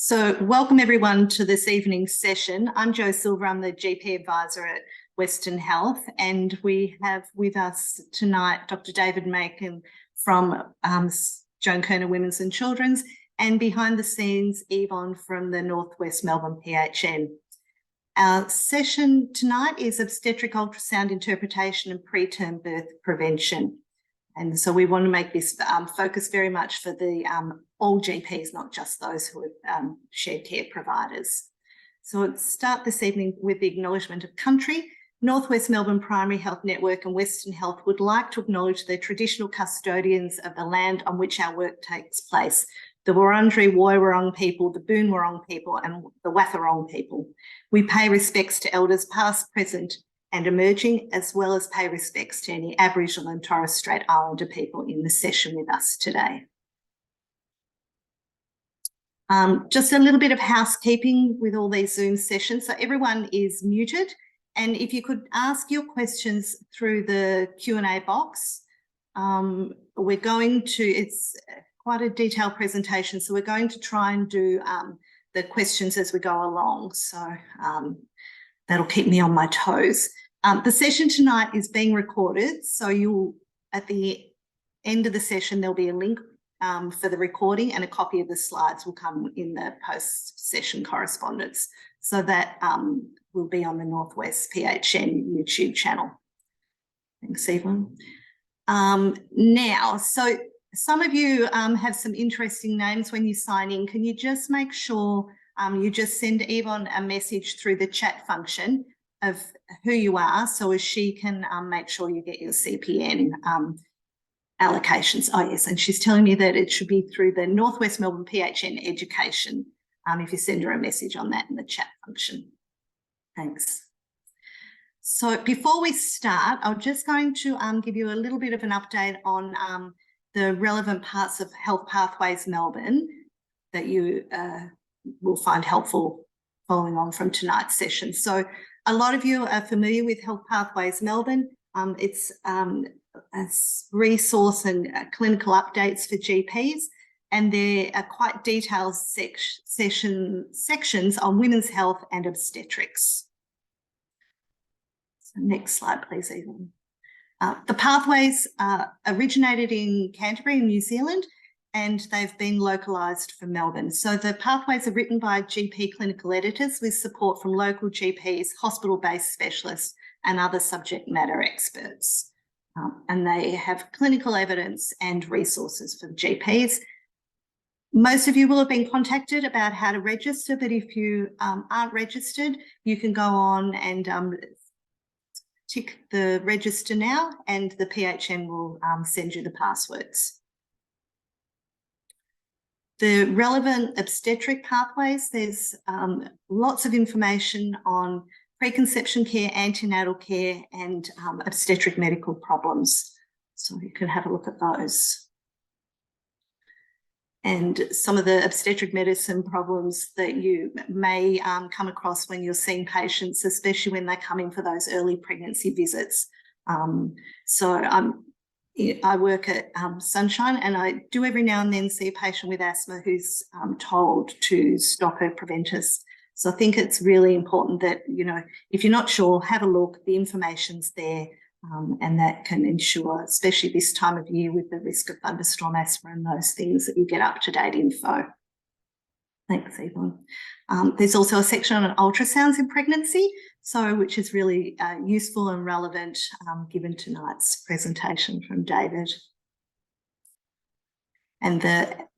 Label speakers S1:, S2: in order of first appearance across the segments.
S1: So welcome everyone to this evening's session. I'm Jo Silver, I'm the GP advisor at Western Health, and we have with us tonight Dr. David Macon from Joan Kerner Women's and Children's, and behind the scenes, Yvonne from the Northwest Melbourne PHN. Our session tonight is obstetric ultrasound interpretation and preterm birth prevention. And so we want to make this focus very much for the all GPs, not just those who are shared care providers. So we'll start this evening with the acknowledgement of country. Northwest Melbourne Primary Health Network and Western Health would like to acknowledge the traditional custodians of the land on which our work takes place, the Wurundjeri Woiwurrung people, the Boon Wurrung people and the Wathaurong people. We pay respects to elders past, present and emerging, as well as pay respects to any Aboriginal and Torres Strait Islander people in the session with us today. Just a little bit of housekeeping with all these Zoom sessions. So everyone is muted, and if you could ask your questions through the Q&A box. We're going to, it's quite a detailed presentation, so we're going to try and do the questions as we go along. So that'll keep me on my toes. The session tonight is being recorded, so you'll, at the end of the session, there'll be a link for the recording, and a copy of the slides will come in the post-session correspondence. So that will be on the Northwest PHN YouTube channel. Thanks, Yvonne. Now, so some of you have some interesting names when you sign in. Can you just make sure you just send Yvonne a message through the chat function of who you are, so as she can make sure you get your CPN allocations. Oh yes, and she's telling me that it should be through the Northwest Melbourne PHN Education, if you send her a message on that in the chat function. Thanks. So before we start, I'm just going to give you a little bit of an update on the relevant parts of Health Pathways Melbourne that you will find helpful following on from tonight's session. So a lot of you are familiar with Health Pathways Melbourne. It's a resource and clinical updates for GPs, and there are quite detailed sections on women's health and obstetrics. So next slide, please, Yvonne. The pathways originated in Canterbury in New Zealand, and they've been localised for Melbourne. So the pathways are written by GP clinical editors with support from local GPs, hospital-based specialists and other subject matter experts. And they have clinical evidence and resources for the GPs. Most of you will have been contacted about how to register, but if you aren't registered, you can go on and tick the register now, and the PHN will send you the passwords. The relevant obstetric pathways, there's lots of information on preconception care, antenatal care, and obstetric medical problems. So you can have a look at those. And some of the obstetric medicine problems that you may come across when you're seeing patients, especially when they come in for those early pregnancy visits. I work at Sunshine, and I do every now and then see a patient with asthma who's told to stop her preventers. So I think it's really important that, you know, if you're not sure, have a look, the information's there, and that can ensure, especially this time of year with the risk of thunderstorm asthma and those things, that you get up-to-date info. Thanks, Yvonne. There's also a section on ultrasounds in pregnancy, which is really useful and relevant given tonight's presentation from David. And the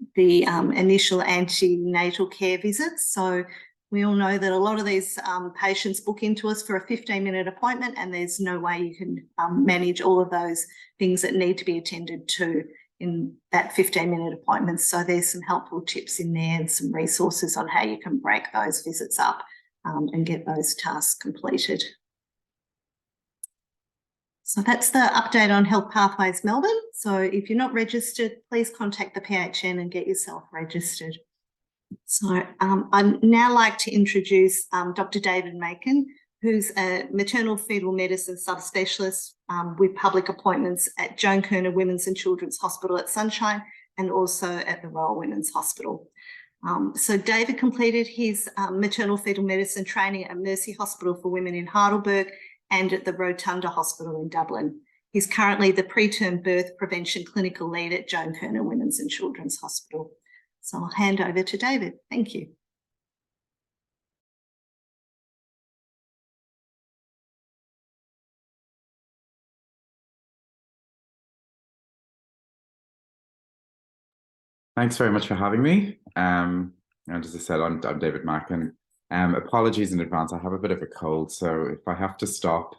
S1: initial antenatal care visits. So we all know that a lot of these patients book into us for a 15-minute appointment, and there's no way you can manage all of those things that need to be attended to in that 15-minute appointment. So there's some helpful tips in there and some resources on how you can break those visits up and get those tasks completed. So that's the update on Health Pathways Melbourne. So if you're not registered, please contact the PHN and get yourself registered. So I'd now like to introduce Dr. David Macon, who's a maternal fetal medicine subspecialist with public appointments at Joan Kerner Women's and Children's Hospital at Sunshine, and also at the Royal Women's Hospital. So David completed his maternal fetal medicine training at Mercy Hospital for Women in Heidelberg and at the Rotunda Hospital in Dublin. He's currently the preterm birth prevention clinical lead at Joan Kerner Women's and Children's Hospital. So I'll hand over to David. Thank you.
S2: Thanks very much for having me. And as I said, I'm David Mackin. Apologies in advance, I have a bit of a cold, so if I have to stop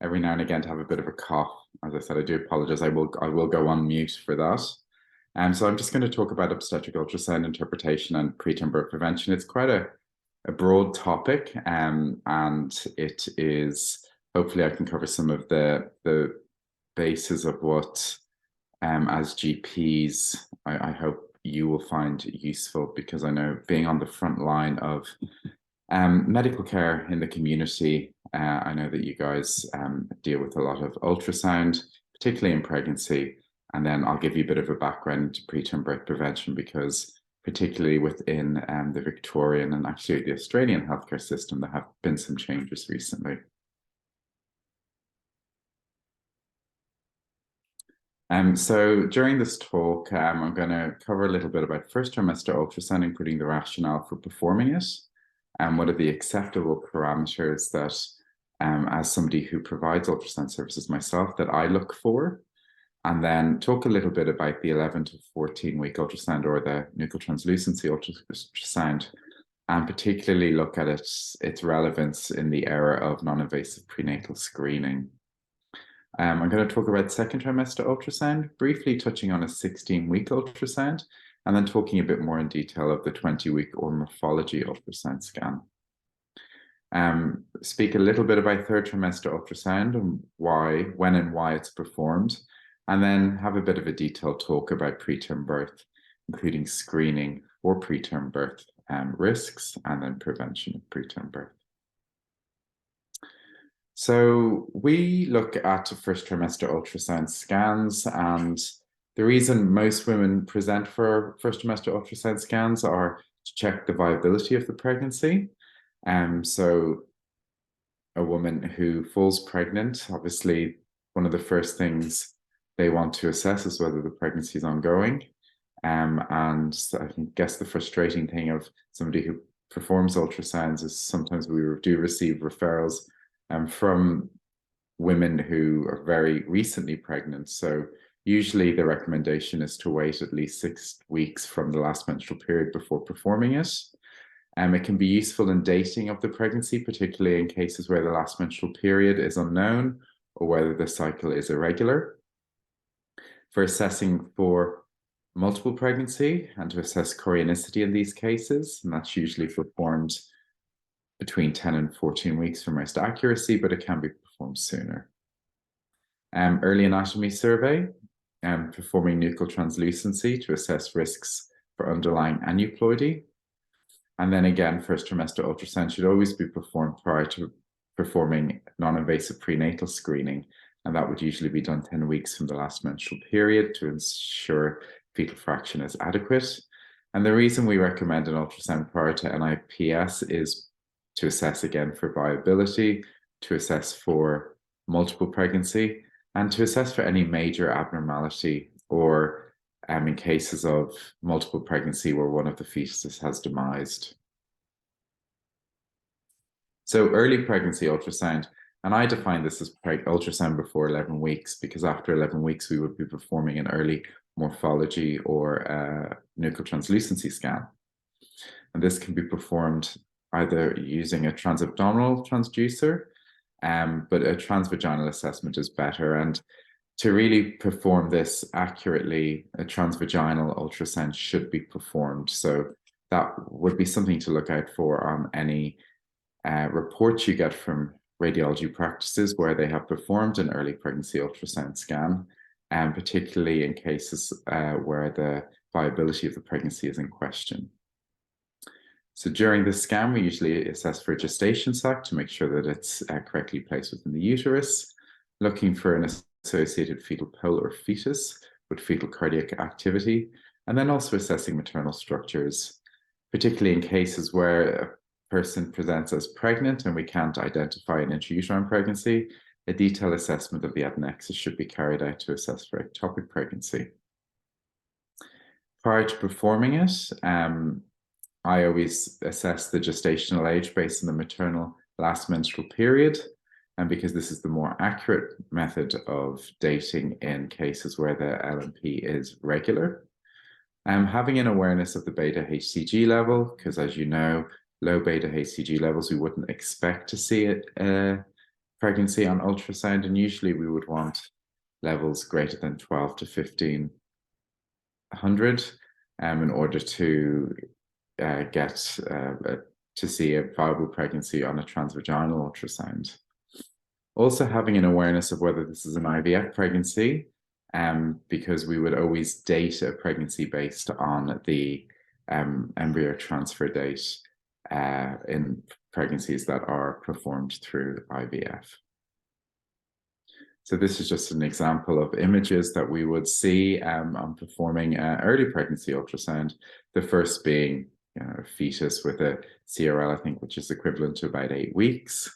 S2: every now and again to have a bit of a cough, as I said, I do apologize. I will go on mute for that. So I'm just going to talk about obstetric ultrasound interpretation and preterm birth prevention. It's quite a broad topic, and it is, hopefully I can cover some of the bases of what as GPs, I hope you will find useful, because I know being on the front line of medical care in the community, I know that you guys deal with a lot of ultrasound, particularly in pregnancy, and then I'll give you a bit of a background to preterm birth prevention, because particularly within the Victorian and actually the Australian healthcare system, there have been some changes recently. So during this talk, I'm going to cover a little bit about first trimester ultrasound, including the rationale for performing it, and what are the acceptable parameters that, as somebody who provides ultrasound services myself, that I look for, and then talk a little bit about the 11 to 14-week ultrasound, or the nuchal translucency ultrasound, and particularly look at its relevance in the era of non-invasive prenatal screening. I'm going to talk about second trimester ultrasound, briefly touching on a 16-week ultrasound, and then talking a bit more in detail of the 20-week or morphology ultrasound scan. Speak a little bit about third trimester ultrasound and when and why it's performed, and then have a bit of a detailed talk about preterm birth, including screening for preterm birth risks, and then prevention of preterm birth. So we look at first trimester ultrasound scans, and the reason most women present for first trimester ultrasound scans are to check the viability of the pregnancy. So a woman who falls pregnant, obviously one of the first things they want to assess is whether the pregnancy is ongoing. And I guess the frustrating thing of somebody who performs ultrasounds is sometimes we do receive referrals from women who are very recently pregnant. So usually the recommendation is to wait at least 6 weeks from the last menstrual period before performing it. It can be useful in dating of the pregnancy, particularly in cases where the last menstrual period is unknown or whether the cycle is irregular. For assessing for multiple pregnancy and to assess chorionicity in these cases, and that's usually performed between 10 and 14 weeks for most accuracy, but it can be performed sooner. Early anatomy survey, performing nuchal translucency to assess risks for underlying aneuploidy. And then again, first trimester ultrasound should always be performed prior to performing non-invasive prenatal screening, and that would usually be done 10 weeks from the last menstrual period to ensure fetal fraction is adequate. And the reason we recommend an ultrasound prior to NIPS is to assess again for viability, to assess for multiple pregnancy, and to assess for any major abnormality, or in cases of multiple pregnancy where one of the fetuses has demised. So early pregnancy ultrasound, and I define this as ultrasound before 11 weeks, because after 11 weeks we would be performing an early morphology or nuchal translucency scan. And this can be performed either using a transabdominal transducer, but a transvaginal assessment is better. And to really perform this accurately, a transvaginal ultrasound should be performed. So that would be something to look out for on any reports you get from radiology practices where they have performed an early pregnancy ultrasound scan, and particularly in cases where the viability of the pregnancy is in question. So during the scan, we usually assess for gestation sac to make sure that it's correctly placed within the uterus, looking for an associated fetal pole or fetus with fetal cardiac activity, And then also assessing maternal structures, particularly in cases where a person presents as pregnant and we can't identify an intrauterine pregnancy. A detailed assessment of the adnexus should be carried out to assess for ectopic pregnancy. Prior to performing it, I always assess the gestational age based on the maternal last menstrual period. And because this is the more accurate method of dating in cases where the LMP is regular. Having an awareness of the beta HCG level, because as you know, low beta HCG levels, we wouldn't expect to see it pregnancy on ultrasound, and usually we would want levels greater than 12 to 1500 in order to get to see a viable pregnancy on a transvaginal ultrasound. Also having an awareness of whether this is an IVF pregnancy, because we would always date a pregnancy based on the embryo transfer date in pregnancies that are performed through IVF. So this is just an example of images that we would see on performing early pregnancy ultrasound. The first being a fetus with a CRL, I think, which is equivalent to about 8 weeks.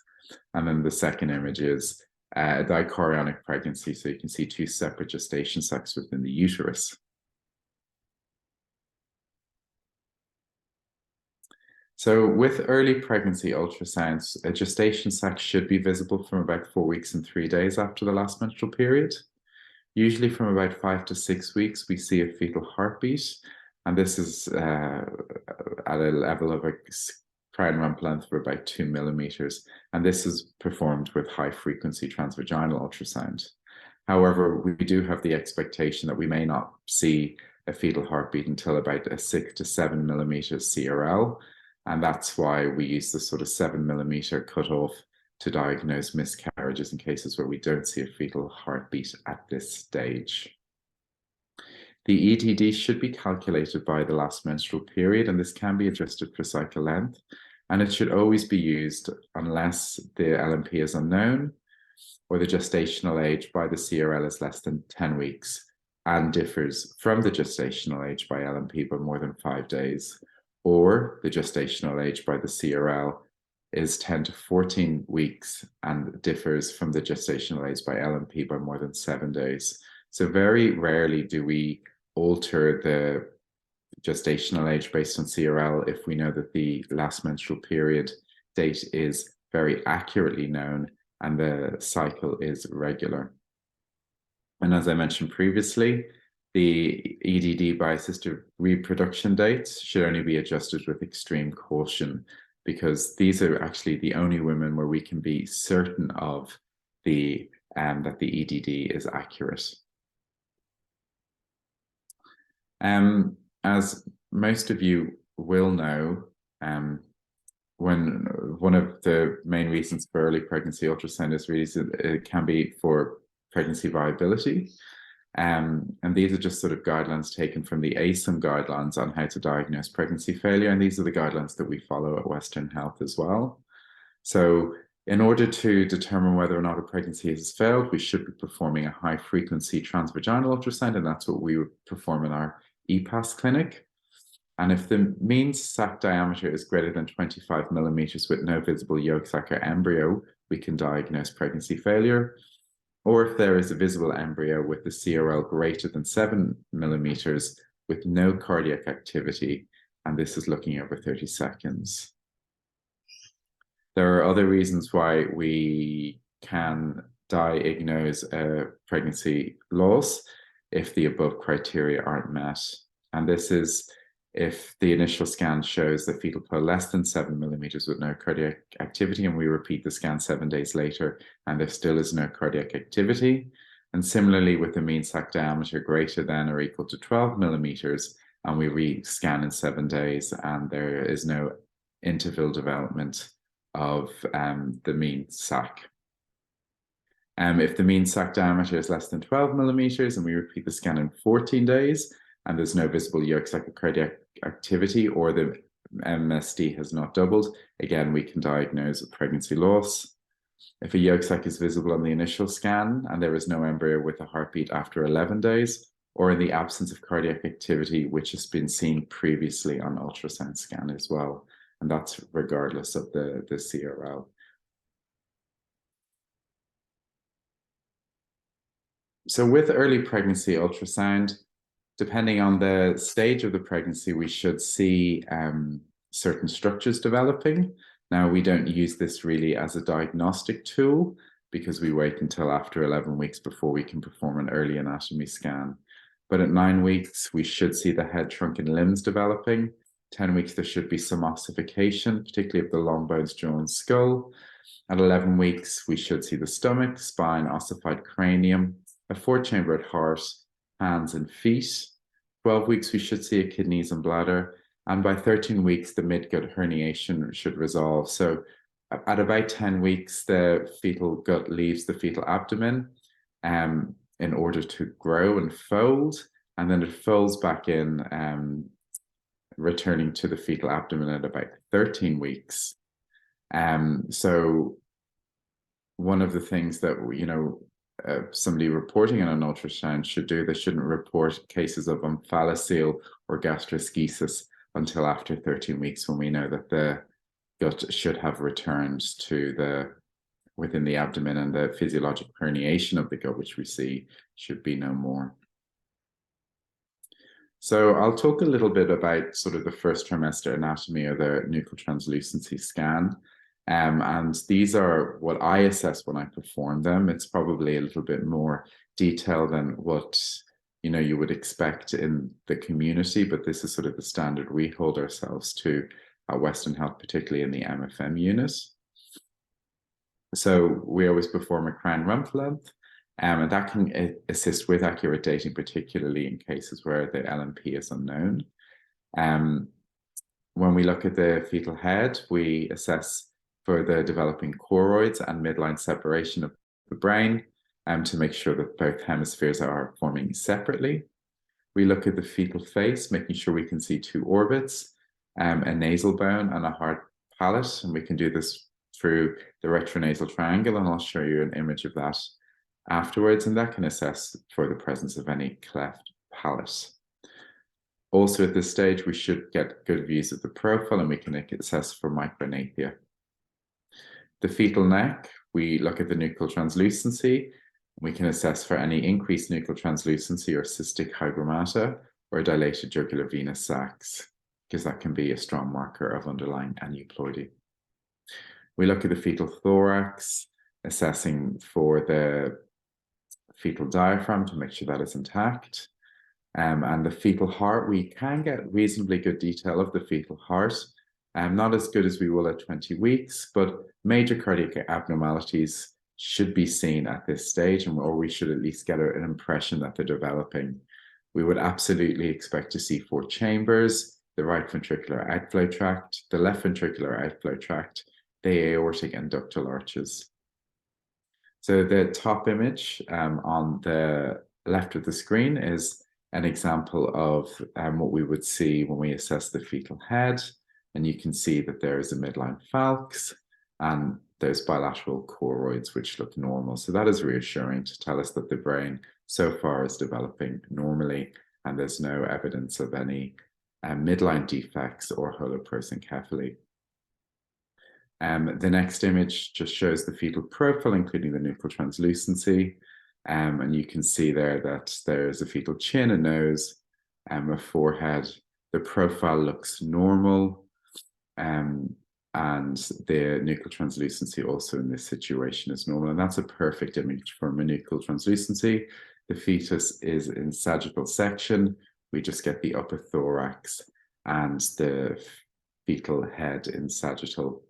S2: And then the second image is a dichorionic pregnancy. So you can see 2 separate gestation sacs within the uterus. So with early pregnancy ultrasounds, a gestation sac should be visible from about 4 weeks and 3 days after the last menstrual period. Usually from about 5 to 6 weeks, we see a fetal heartbeat. And this is at a level of a crown rump length of about 2 millimeters. And this is performed with high frequency transvaginal ultrasound. However, we do have the expectation that we may not see a fetal heartbeat until about a 6 to 7 millimeter CRL. And that's why we use the sort of 7 millimeter cutoff to diagnose miscarriages in cases where we don't see a fetal heartbeat at this stage. The EDD should be calculated by the last menstrual period, and this can be adjusted for cycle length. And it should always be used unless the LMP is unknown or the gestational age by the CRL is less than 10 weeks and differs from the gestational age by LMP by more than 5 days, or the gestational age by the CRL is 10 to 14 weeks and differs from the gestational age by LMP by more than 7 days. So very rarely do we alter the gestational age based on CRL if we know that the last menstrual period date is very accurately known and the cycle is regular. And as I mentioned previously, the EDD by assisted reproduction dates should only be adjusted with extreme caution, because these are actually the only women where we can be certain of the that the EDD is accurate. As most of you will know, when one of the main reasons for early pregnancy ultrasound is really it can be for pregnancy viability. And these are just sort of guidelines taken from the ASIM guidelines on how to diagnose pregnancy failure. And these are the guidelines that we follow at Western Health as well. So in order to determine whether or not a pregnancy has failed, we should be performing a high frequency transvaginal ultrasound, and that's what we would perform in our EPAS clinic. And if the mean sac diameter is greater than 25 millimeters with no visible yolk sac or embryo, we can diagnose pregnancy failure. Or if there is a visible embryo with the CRL greater than 7 millimeters with no cardiac activity, and this is looking over 30 seconds. There are other reasons why we can diagnose a pregnancy loss if the above criteria aren't met. And this is if the initial scan shows the fetal flow less than 7 millimeters with no cardiac activity, and we repeat the scan 7 days later, and there still is no cardiac activity. And similarly, with the mean sac diameter greater than or equal to 12 millimeters, and we re-scan in 7 days, and there is no interval development of the mean sac. If the mean sac diameter is less than 12 millimeters, and we repeat the scan in 14 days, and there's no visible yolk sac or cardiac activity, or the MSD has not doubled, again, we can diagnose a pregnancy loss. If a yolk sac is visible on the initial scan and there is no embryo with a heartbeat after 11 days, or in the absence of cardiac activity, which has been seen previously on ultrasound scan as well. And that's regardless of the CRL. So with early pregnancy ultrasound, depending on the stage of the pregnancy, we should see certain structures developing. Now, we don't use this really as a diagnostic tool because we wait until after 11 weeks before we can perform an early anatomy scan. But at 9 weeks, we should see the head, trunk, and limbs developing. 10 weeks, there should be some ossification, particularly of the long bones, jaw, and skull. At 11 weeks, we should see the stomach, spine, ossified cranium, a 4-chambered heart, hands and feet. 12 weeks, we should see a kidneys and bladder. And by 13 weeks, the midgut herniation should resolve. So at about 10 weeks, the fetal gut leaves the fetal abdomen in order to grow and fold. And then it folds back in, returning to the fetal abdomen at about 13 weeks. So one of the things that, somebody reporting on an ultrasound should do, they shouldn't report cases of omphalocele or gastroschisis until after 13 weeks, when we know that the gut should have returned to within the abdomen, and the physiologic herniation of the gut, which we see, should be no more. So I'll talk a little bit about sort of the first trimester anatomy, or the nuchal translucency scan. And these are what I assess when I perform them. It's probably a little bit more detailed than what you would expect in the community, but this is sort of the standard we hold ourselves to at Western Health, particularly in the MFM unit. So we always perform a crown rump length, and that can assist with accurate dating, particularly in cases where the LMP is unknown. When we look at the fetal head, we assess for the developing choroids and midline separation of the brain, to make sure that both hemispheres are forming separately. We look at the fetal face, making sure we can see 2 orbits, a nasal bone, and a hard palate, and we can do this through the retronasal triangle, and I'll show you an image of that afterwards, and that can assess for the presence of any cleft palate. Also at this stage, we should get good views of the profile, and we can assess for micronathia. The fetal neck, we look at the nuchal translucency. We can assess for any increased nuchal translucency or cystic hygromata, or dilated jugular venous sacs, because that can be a strong marker of underlying aneuploidy. We look at the fetal thorax, assessing for the fetal diaphragm to make sure that is intact. And the fetal heart, we can get reasonably good detail of the fetal heart. Not as good as we will at 20 weeks, but major cardiac abnormalities should be seen at this stage, or we should at least get an impression that they're developing. We would absolutely expect to see 4 chambers, the right ventricular outflow tract, the left ventricular outflow tract, the aortic and ductal arches. So the top image on the left of the screen is an example of what we would see when we assess the fetal head. And you can see that there is a midline falx, and there's bilateral choroids, which look normal. So that is reassuring to tell us that the brain so far is developing normally, and there's no evidence of any midline defects or holoprosencephaly. The next image just shows the fetal profile, including the nuchal translucency. And you can see there that there's a fetal chin, a nose, a forehead. The profile looks normal. And the nuchal translucency also in this situation is normal. And that's a perfect image for nuchal translucency. The fetus is in sagittal section. We just get the upper thorax and the fetal head in sagittal.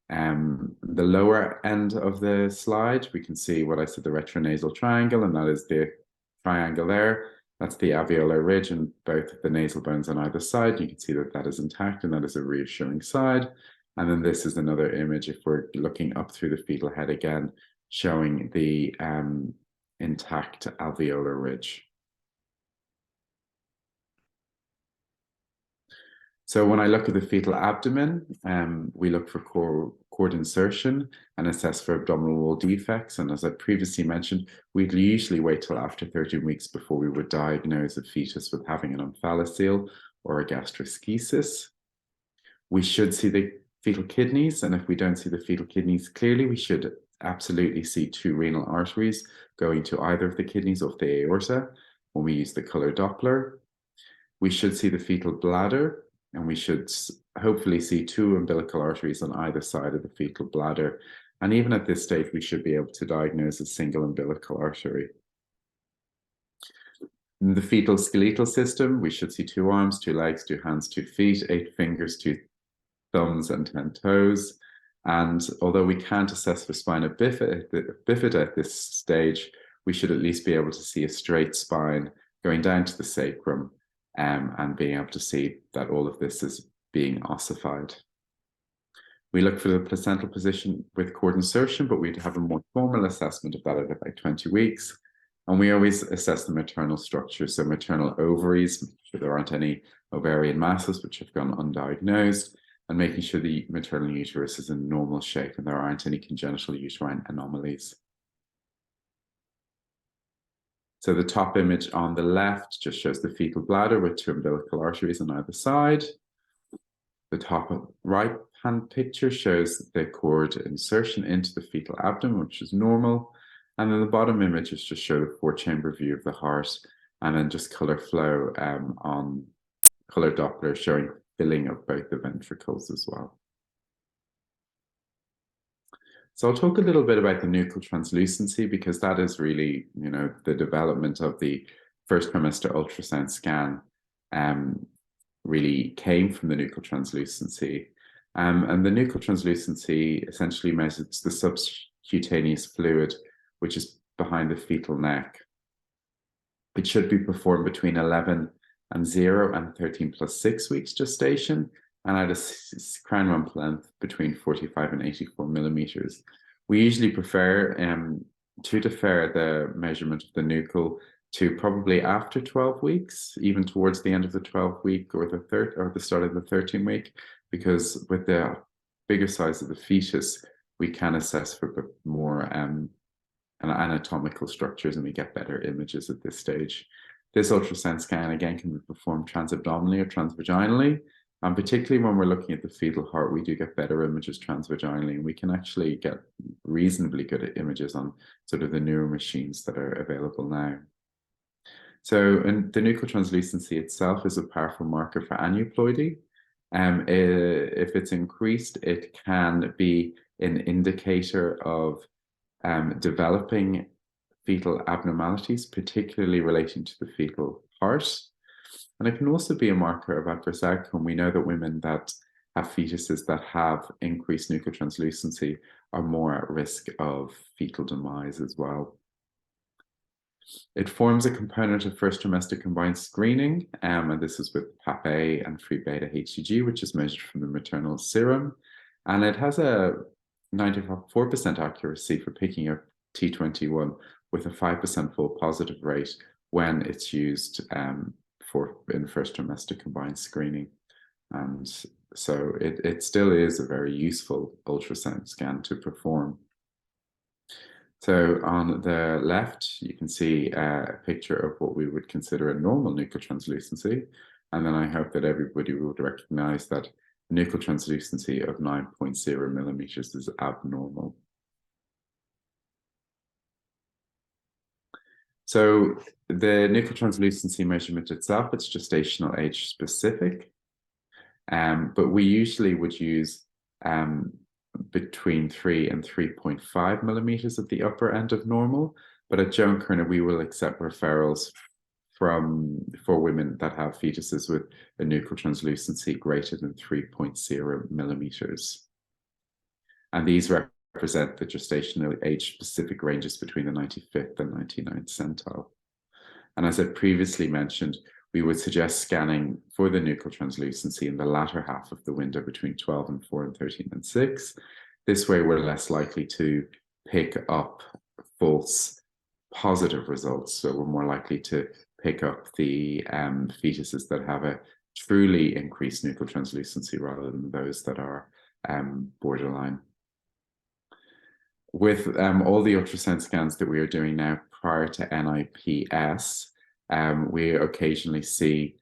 S2: The lower end of the slide, we can see what I said, the retronasal triangle, and that is the triangle there. That's the alveolar ridge and both of the nasal bones on either side. You can see that that is intact, and that is a reassuring side. And then this is another image, if we're looking up through the fetal head again, showing the intact alveolar ridge. So when I look at the fetal abdomen, we look for cord insertion and assess for abdominal wall defects. And as I previously mentioned, we'd usually wait till after 13 weeks before we would diagnose a fetus with having an omphalocele or a gastroschisis. We should see the fetal kidneys, and if we don't see the fetal kidneys clearly, we should absolutely see 2 renal arteries going to either of the kidneys of the aorta when we use the color Doppler. We should see the fetal bladder, and we should hopefully see 2 umbilical arteries on either side of the fetal bladder. And even at this stage, we should be able to diagnose a single umbilical artery. In the fetal skeletal system, we should see 2 arms, 2 legs, 2 hands, 2 feet, 8 fingers, 2 thumbs, and 10 toes. And although we can't assess for spina bifida at this stage, we should at least be able to see a straight spine going down to the sacrum, and being able to see that all of this is being ossified. We look for the placental position with cord insertion, but we'd have a more formal assessment of that at about 20 weeks. And we always assess the maternal structure, so maternal ovaries, make sure there aren't any ovarian masses which have gone undiagnosed, and making sure the maternal uterus is in normal shape and there aren't any congenital uterine anomalies. So the top image on the left just shows the fetal bladder with 2 umbilical arteries on either side. The top right-hand picture shows the cord insertion into the fetal abdomen, which is normal. And then the bottom images just show the 4-chamber view of the heart, and then just color flow on color Doppler showing filling of both the ventricles as well. So I'll talk a little bit about the nuchal translucency, because that is really, the development of the first trimester ultrasound scan really came from the nuchal translucency. And the nuchal translucency essentially measures the subcutaneous fluid, which is behind the fetal neck. It should be performed between 11 and 0 and 13 plus 6 weeks gestation, and at a crown rump length between 45 and 84 millimeters. We usually prefer to defer the measurement of the nuchal to probably after 12 weeks, even towards the end of the 12th week or the start of the 13th week, because with the bigger size of the fetus, we can assess for more anatomical structures, and we get better images at this stage. This ultrasound scan, again, can be performed transabdominally or transvaginally. And particularly when we're looking at the fetal heart, we do get better images transvaginally, and we can actually get reasonably good images on sort of the newer machines that are available now. So, and the nuchal translucency itself is a powerful marker for aneuploidy. If it's increased, it can be an indicator of developing fetal abnormalities, particularly relating to the fetal heart. And it can also be a marker of adverse outcome. We know that women that have fetuses that have increased nuchal translucency are more at risk of fetal demise as well. It forms a component of first trimester combined screening, and this is with PAP-A and free beta HCG, which is measured from the maternal serum. And it has a 94% accuracy for picking up T21 with a 5% false positive rate when it's used in first trimester combined screening. And so it still is a very useful ultrasound scan to perform. So on the left, you can see a picture of what we would consider a normal nuchal translucency. And then I hope that everybody would recognize that nuchal translucency of 9.0 millimeters is abnormal. So the nuchal translucency measurement itself, it's gestational age specific, but we usually would use between 3 and 3.5 millimeters at the upper end of normal. But at Joan Kerner, we will accept referrals for women that have fetuses with a nuchal translucency greater than 3.0 millimeters. And these represent the gestational age specific ranges between the 95th and 99th centile. And as I previously mentioned, we would suggest scanning for the nuchal translucency in the latter half of the window between 12 and 4 and 13 and 6. This way, we're less likely to pick up false positive results. So we're more likely to pick up the fetuses that have a truly increased nuchal translucency rather than those that are borderline. with all the ultrasound scans that we are doing now prior to NIPS, we occasionally see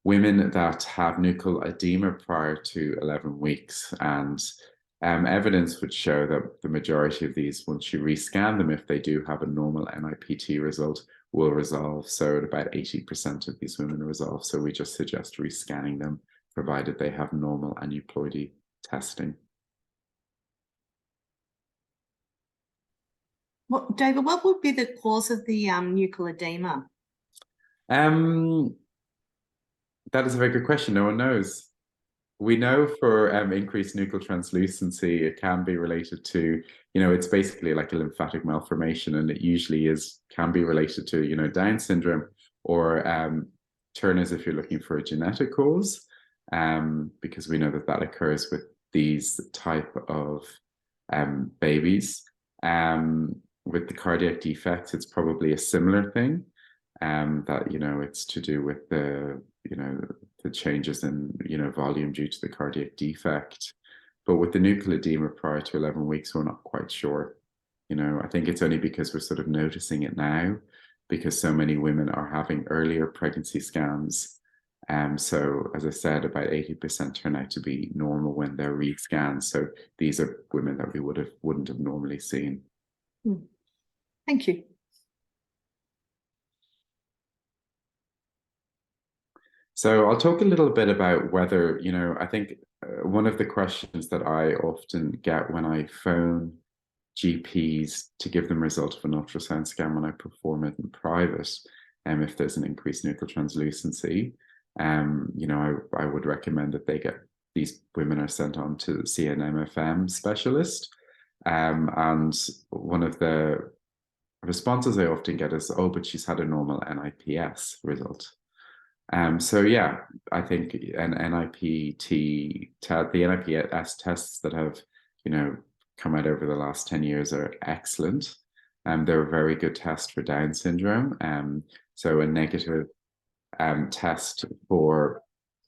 S2: women that have nuchal edema prior to 11 weeks. And evidence would show that the majority of these, once you rescan them, if they do have a normal NIPT result, will resolve. So at about 80% of these women resolve. So we just suggest rescanning them, provided they have normal aneuploidy testing.
S1: David, what would be the cause of the nuchal edema?
S2: That is a very good question. No one knows. We know for increased nuchal translucency, it can be related to, it's basically like a lymphatic malformation, and it usually can be related to, Down syndrome or Turner's if you're looking for a genetic cause, because we know that occurs with these type of babies. With the cardiac defects, it's probably a similar thing, that, it's to do with the changes in, volume due to the cardiac defect. But with the nuchal edema prior to 11 weeks, we're not quite sure. I think it's only because we're sort of noticing it now, because so many women are having earlier pregnancy scans. So as I said, about 80% turn out to be normal when they're re-scanned. So these are women that we wouldn't have normally seen.
S1: Thank you.
S2: So I'll talk a little bit about whether, I think one of the questions that I often get when I phone GPs to give them result of an ultrasound scan when I perform it in private, if there's an increased nuchal translucency, I would recommend that these women are sent on to see an MFM specialist. And one of the responses I often get is, oh, but she's had a normal NIPS result. So yeah, I think the NIPS tests that have, come out over the last 10 years are excellent. They're a very good test for Down syndrome. So a negative test for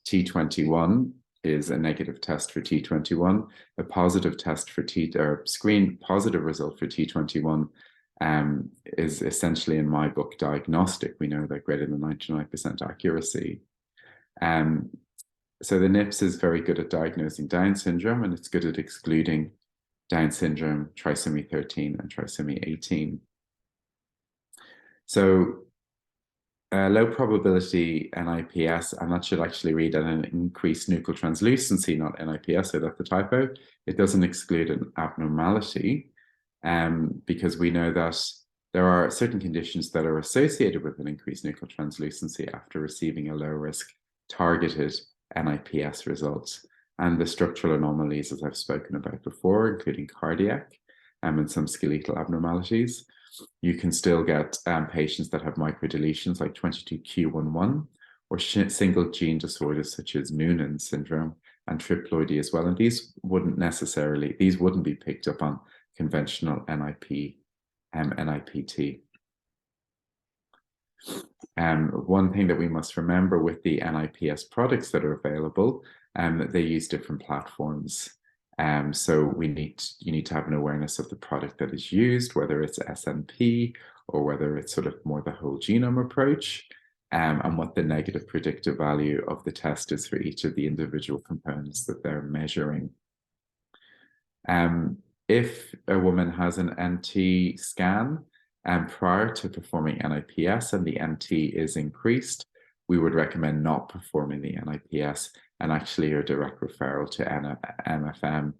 S2: T21 is a negative test for T21. A positive test for screen positive result for T21 is essentially, in my book, diagnostic. We know that greater than 99% accuracy. So the NIPS is very good at diagnosing Down syndrome, and it's good at excluding Down syndrome, trisomy 13 and trisomy 18. So low probability NIPS, and that should actually read an increased nuchal translucency, not NIPS, so that's the typo. It doesn't exclude an abnormality. Because we know that there are certain conditions that are associated with an increased nuchal translucency after receiving a low-risk targeted NIPS results. And the structural anomalies, as I've spoken about before, including cardiac and some skeletal abnormalities. You can still get patients that have microdeletions like 22q11 or single gene disorders such as Noonan syndrome and triploidy as well. And these wouldn't be picked up on conventional NIPT. One thing that we must remember with the NIPS products that are available, they use different platforms. So you need to have an awareness of the product that is used, whether it's SNP or whether it's sort of more the whole genome approach, and what the negative predictive value of the test is for each of the individual components that they're measuring. If a woman has an NT scan prior to performing NIPS and the NT is increased, we would recommend not performing the NIPS and actually a direct referral to MFM.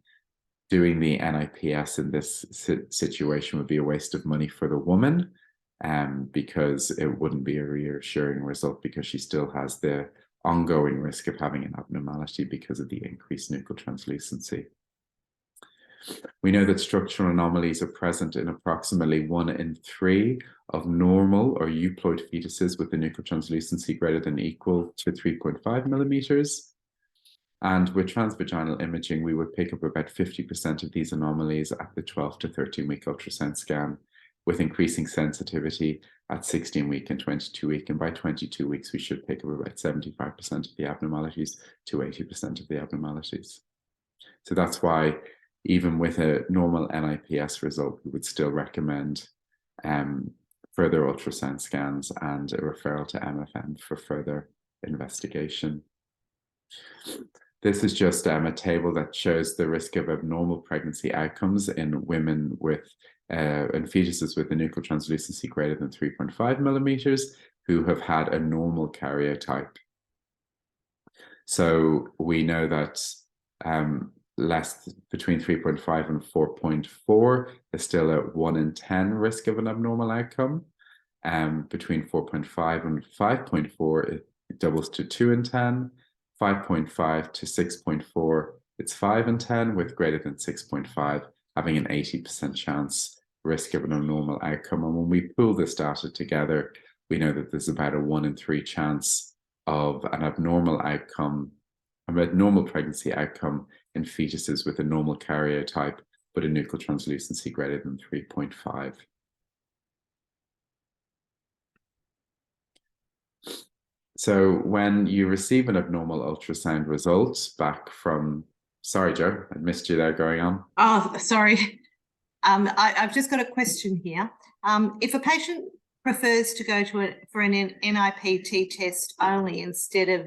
S2: Doing the NIPS in this situation would be a waste of money for the woman, because it wouldn't be a reassuring result, because she still has the ongoing risk of having an abnormality because of the increased nuchal translucency. We know that structural anomalies are present in approximately 1 in 3 of normal or euploid fetuses with the nuchal translucency greater than or equal to 3.5 millimeters. And with transvaginal imaging, we would pick up about 50% of these anomalies at the 12 to 13-week ultrasound scan, with increasing sensitivity at 16-week and 22-week. And by 22 weeks, we should pick up about 75% of the abnormalities to 80% of the abnormalities. So that's why even with a normal NIPS result, we would still recommend further ultrasound scans and a referral to MFM for further investigation. This is just a table that shows the risk of abnormal pregnancy outcomes in women with and fetuses with a nuchal translucency greater than 3.5 millimeters who have had a normal karyotype. So we know that between 3.5 and 4.4 is still a 1 in 10 risk of an abnormal outcome. Between 4.5 and 5.4, it doubles to 2 in 10. 5.5 to 6.4, it's 5 in 10, with greater than 6.5 having an 80% chance risk of an abnormal outcome. And when we pull this data together, we know that there's about a 1 in 3 chance of an abnormal outcome, an abnormal pregnancy outcome in fetuses with a normal karyotype, but a nuchal translucency greater than 3.5. So when you receive an abnormal ultrasound result back from, sorry, Joe, I missed you there going on.
S1: Oh, sorry. I've just got a question here. If a patient prefers to go for an NIPT test only instead of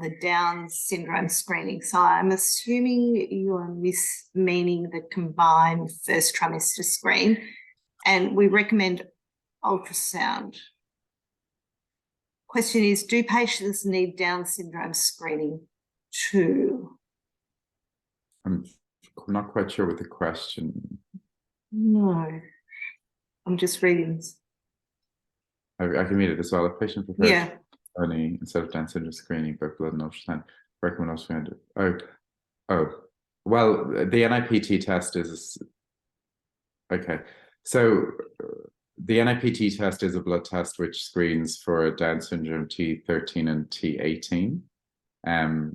S1: the Down syndrome screening, so I'm assuming you're meaning the combined first trimester screen, and we recommend ultrasound. Question is, do patients need Down syndrome screening too?
S2: I'm not quite sure what the question.
S1: No, I'm just reading.
S2: I can read it as well. If patient prefers
S1: only
S2: instead of Down syndrome screening by blood and ultrasound, recommend ultrasound. Well, the NIPT test is okay. So the NIPT test is a blood test which screens for Down syndrome T13 and T18.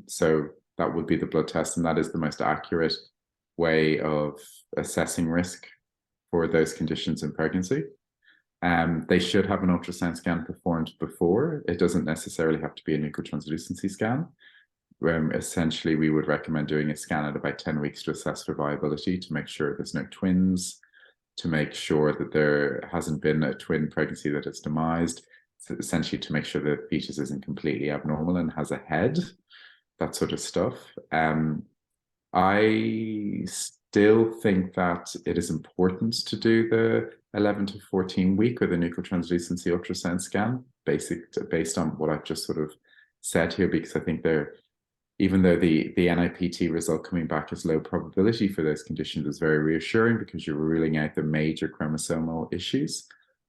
S2: So that would be the blood test, and that is the most accurate way of assessing risk for those conditions in pregnancy. They should have an ultrasound scan performed before. It doesn't necessarily have to be a nuchal translucency scan. Essentially, we would recommend doing a scan at about 10 weeks to assess for viability, to make sure there's no twins, to make sure that there hasn't been a twin pregnancy that is demised, essentially to make sure the fetus isn't completely abnormal and has a head, that sort of stuff. I still think that it is important to do the 11 to 14 week or the nuchal translucency ultrasound scan, based on what I've just sort of said here, because I think even though the NIPT result coming back is low probability for those conditions, is very reassuring because you're ruling out the major chromosomal issues.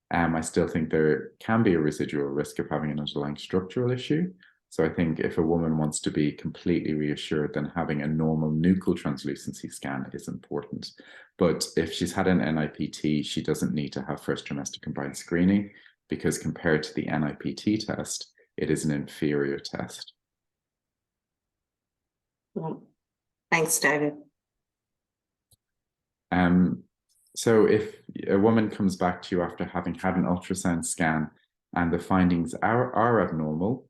S2: I still think there can be a residual risk of having an underlying structural issue. So I think if a woman wants to be completely reassured, then having a normal nuchal translucency scan is important. But if she's had an NIPT, she doesn't need to have first trimester combined screening, because compared to the NIPT test, it is an inferior test.
S1: Thanks, David.
S2: So if a woman comes back to you after having had an ultrasound scan and the findings are abnormal,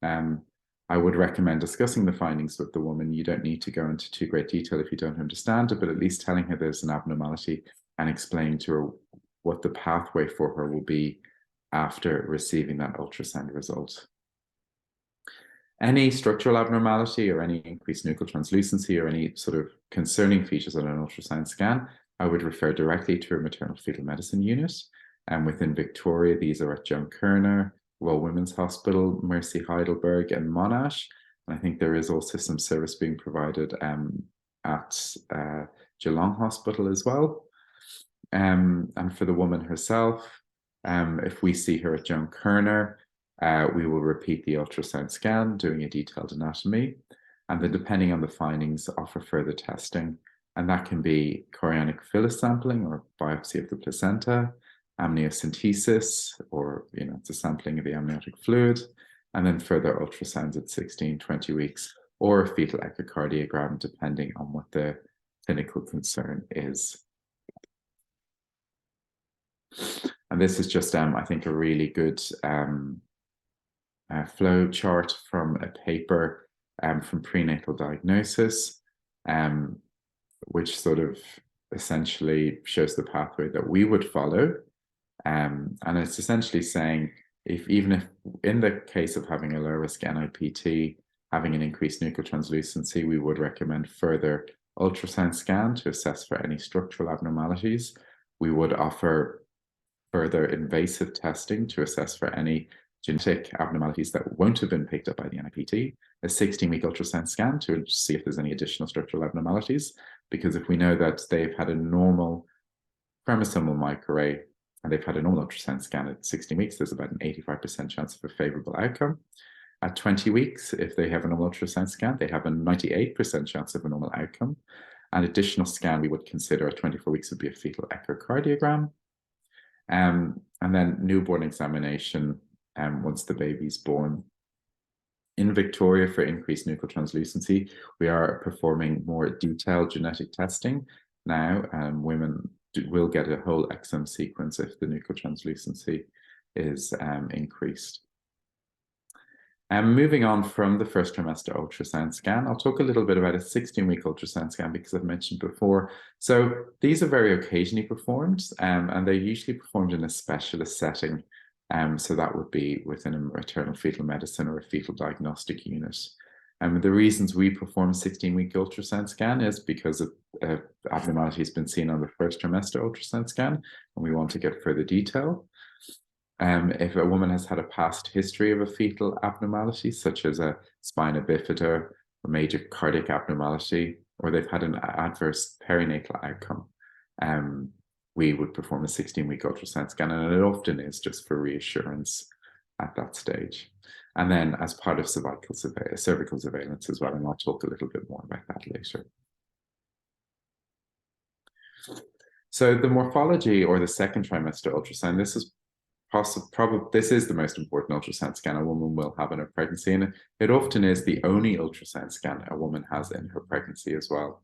S2: I would recommend discussing the findings with the woman. You don't need to go into too great detail if you don't understand it, but at least telling her there's an abnormality and explaining to her what the pathway for her will be after receiving that ultrasound result. Any structural abnormality or any increased nuchal translucency or any sort of concerning features on an ultrasound scan, I would refer directly to a maternal fetal medicine unit. And within Victoria, these are at Joan Kerner, Royal Women's Hospital, Mercy Heidelberg, and Monash. And I think there is also some service being provided at Geelong Hospital as well. And for the woman herself, if we see her at Joan Kerner, we will repeat the ultrasound scan, doing a detailed anatomy, and then depending on the findings, offer further testing. And that can be chorionic villus sampling or biopsy of the placenta, amniocentesis, or it's a sampling of the amniotic fluid, and then further ultrasounds at 16, 20 weeks, or a fetal echocardiogram, depending on what the clinical concern is. And this is just, I think, a really good flow chart from a paper from prenatal diagnosis. which sort of essentially shows the pathway that we would follow. And it's essentially saying, even if in the case of having a low risk NIPT, having an increased nuchal translucency, we would recommend further ultrasound scan to assess for any structural abnormalities. We would offer further invasive testing to assess for any genetic abnormalities that won't have been picked up by the NIPT, a 16-week ultrasound scan to see if there's any additional structural abnormalities, because if we know that they've had a normal chromosomal microarray and they've had a normal ultrasound scan at 16 weeks, there's about an 85% chance of a favorable outcome. At 20 weeks, if they have a normal ultrasound scan, they have a 98% chance of a normal outcome. An additional scan we would consider at 24 weeks would be a fetal echocardiogram. And then newborn examination once the baby's born. In Victoria, for increased nuchal translucency, we are performing more detailed genetic testing now. Women will get a whole exome sequence if the nuchal translucency is increased. Moving on from the first trimester ultrasound scan, I'll talk a little bit about a 16-week ultrasound scan because I've mentioned before. So these are very occasionally performed, and they're usually performed in a specialist setting. So that would be within a maternal fetal medicine or a fetal diagnostic unit. The reasons we perform a 16-week ultrasound scan is because of abnormality has been seen on the first trimester ultrasound scan, and we want to get further detail. If a woman has had a past history of a fetal abnormality, such as a spina bifida, a major cardiac abnormality, or they've had an adverse perinatal outcome, we would perform a 16-week ultrasound scan, and it often is just for reassurance at that stage. And then as part of cervical surveillance as well, and I'll talk a little bit more about that later. So the morphology or the second trimester ultrasound, this is this is the most important ultrasound scan a woman will have in her pregnancy, and it often is the only ultrasound scan a woman has in her pregnancy as well.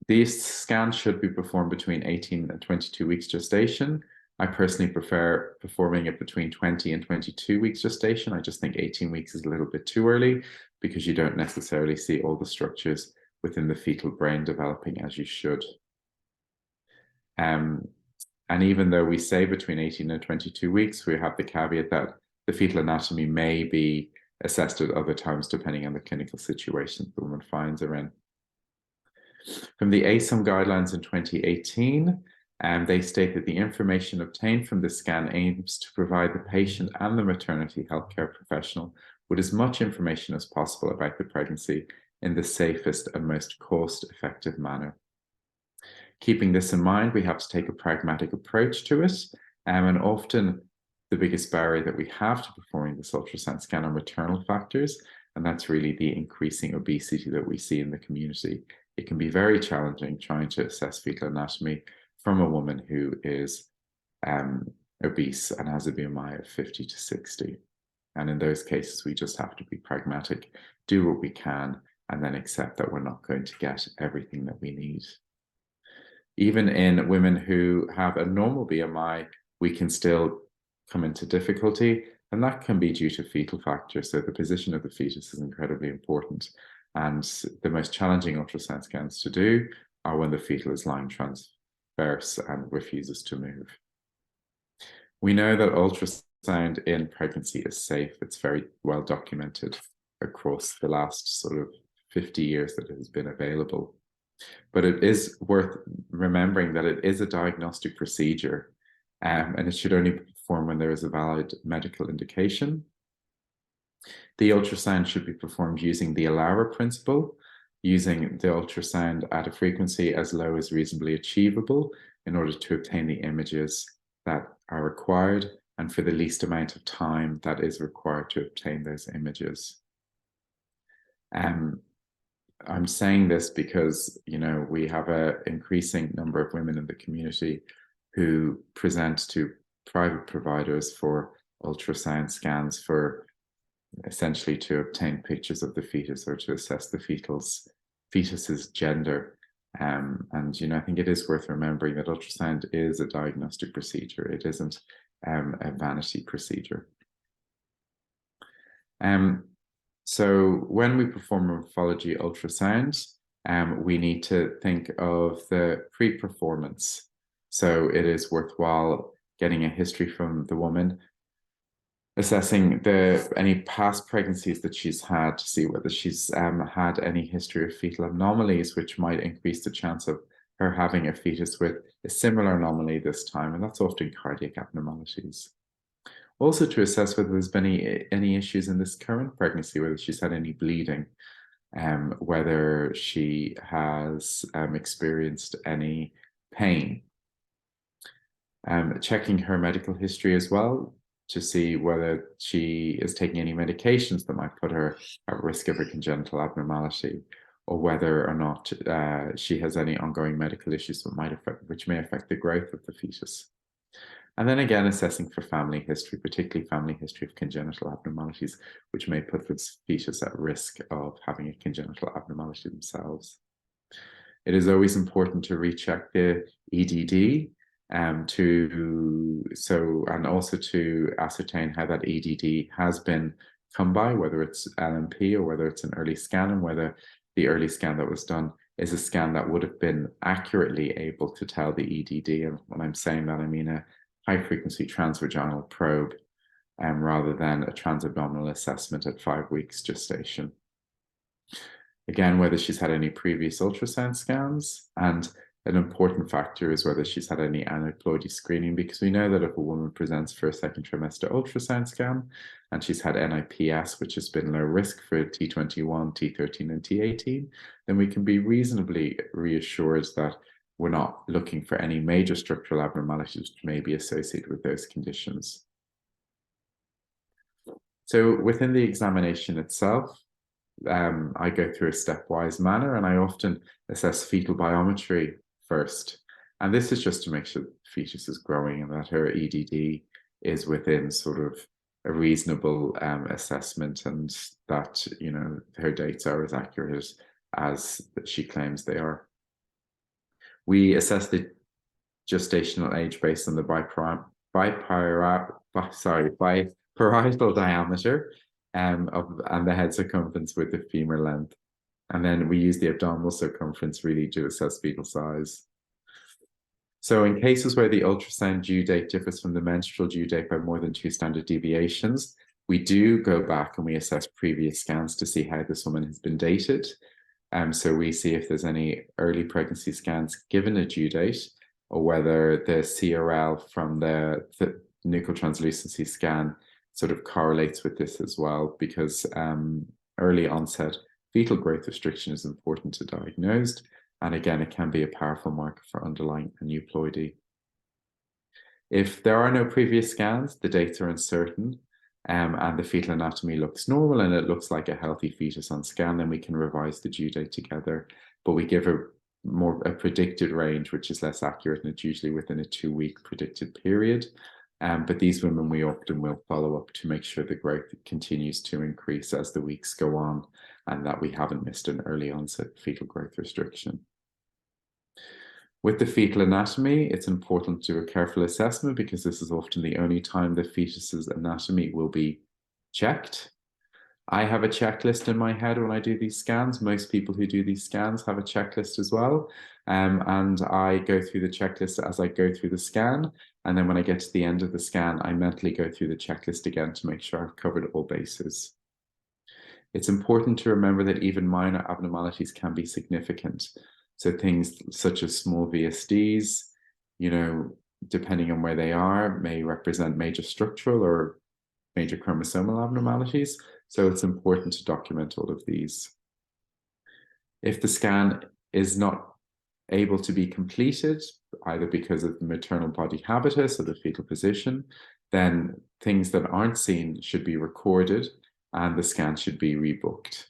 S2: These scans should be performed between 18 and 22 weeks gestation. I personally prefer performing it between 20 and 22 weeks gestation. I just think 18 weeks is a little bit too early because you don't necessarily see all the structures within the fetal brain developing as you should. And even though we say between 18 and 22 weeks, we have the caveat that the fetal anatomy may be assessed at other times depending on the clinical situation the woman finds her in. From the ASOM guidelines in 2018, they state that the information obtained from the scan aims to provide the patient and the maternity healthcare professional with as much information as possible about the pregnancy in the safest and most cost-effective manner. Keeping this in mind, we have to take a pragmatic approach to it, and often the biggest barrier that we have to performing this ultrasound scan are maternal factors, and that's really the increasing obesity that we see in the community. It can be very challenging trying to assess fetal anatomy from a woman who is obese and has a BMI of 50 to 60. And in those cases, we just have to be pragmatic, do what we can, and then accept that we're not going to get everything that we need. Even in women who have a normal BMI, we can still come into difficulty, and that can be due to fetal factors. So the position of the fetus is incredibly important. And the most challenging ultrasound scans to do are when the fetal is lying transverse and refuses to move. We know that ultrasound in pregnancy is safe. It's very well documented across the last sort of 50 years that it has been available. But it is worth remembering that it is a diagnostic procedure, and it should only be performed when there is a valid medical indication. The ultrasound should be performed using the ALARA principle, using the ultrasound at a frequency as low as reasonably achievable in order to obtain the images that are required and for the least amount of time that is required to obtain those images. I'm saying this because, you know, we have an increasing number of women in the community who present to private providers for ultrasound scans for essentially to obtain pictures of the fetus or to assess the fetus's gender. And, you know, I think it is worth remembering that ultrasound is a diagnostic procedure. It isn't a vanity procedure. So when we perform morphology ultrasound, we need to think of the pre-performance. So it is worthwhile getting a history from the woman, assessing any past pregnancies that she's had to see whether she's had any history of fetal anomalies, which might increase the chance of her having a fetus with a similar anomaly this time, and that's often cardiac abnormalities. Also to assess whether there's been any issues in this current pregnancy, whether she's had any bleeding, whether she has experienced any pain. Checking her medical history as well to see whether she is taking any medications that might put her at risk of a congenital abnormality, or whether or not she has any ongoing medical issues which may affect the growth of the fetus. And then again, assessing for family history, particularly family history of congenital abnormalities, which may put this fetus at risk of having a congenital abnormality themselves. It is always important to recheck the EDD and also to ascertain how that EDD has been come by, whether it's LMP or whether it's an early scan, and whether the early scan that was done is a scan that would have been accurately able to tell the EDD. And when I'm saying that, I mean a high-frequency transvaginal probe, rather than a transabdominal assessment at 5 weeks gestation. Again, whether she's had any previous ultrasound scans, and an important factor is whether she's had any aneuploidy screening, because we know that if a woman presents for a second trimester ultrasound scan and she's had NIPS, which has been low risk for T21, T13, and T18, then we can be reasonably reassured that we're not looking for any major structural abnormalities which may be associated with those conditions. So within the examination itself, I go through a stepwise manner, and I often assess fetal biometry first. And this is just to make sure the fetus is growing and that her EDD is within sort of a reasonable assessment, and that, you know, her dates are as accurate as she claims they are. We assess the gestational age based on the biparietal diameter and the head circumference with the femur length. And then we use the abdominal circumference really to assess fetal size. So in cases where the ultrasound due date differs from the menstrual due date by more than 2 standard deviations, we do go back and we assess previous scans to see how this woman has been dated. So we see if there's any early pregnancy scans given a due date, or whether the CRL from the nuchal translucency scan sort of correlates with this as well, because early onset fetal growth restriction is important to diagnose. And again, it can be a powerful marker for underlying aneuploidy. If there are no previous scans, the dates are uncertain, and the fetal anatomy looks normal and it looks like a healthy fetus on scan, then we can revise the due date together. But we give a predicted range, which is less accurate, and it's usually within a 2-week predicted period. But these women, we often will follow up to make sure the growth continues to increase as the weeks go on, and that we haven't missed an early onset fetal growth restriction. With the fetal anatomy, it's important to do a careful assessment, because this is often the only time the fetus's anatomy will be checked. I have a checklist in my head when I do these scans. Most people who do these scans have a checklist as well. And I go through the checklist as I go through the scan. And then when I get to the end of the scan, I mentally go through the checklist again to make sure I've covered all bases. It's important to remember that even minor abnormalities can be significant. So things such as small VSDs, you know, depending on where they are, may represent major structural or major chromosomal abnormalities. So it's important to document all of these. If the scan is not able to be completed, either because of the maternal body habitus or the fetal position, then things that aren't seen should be recorded and the scan should be rebooked.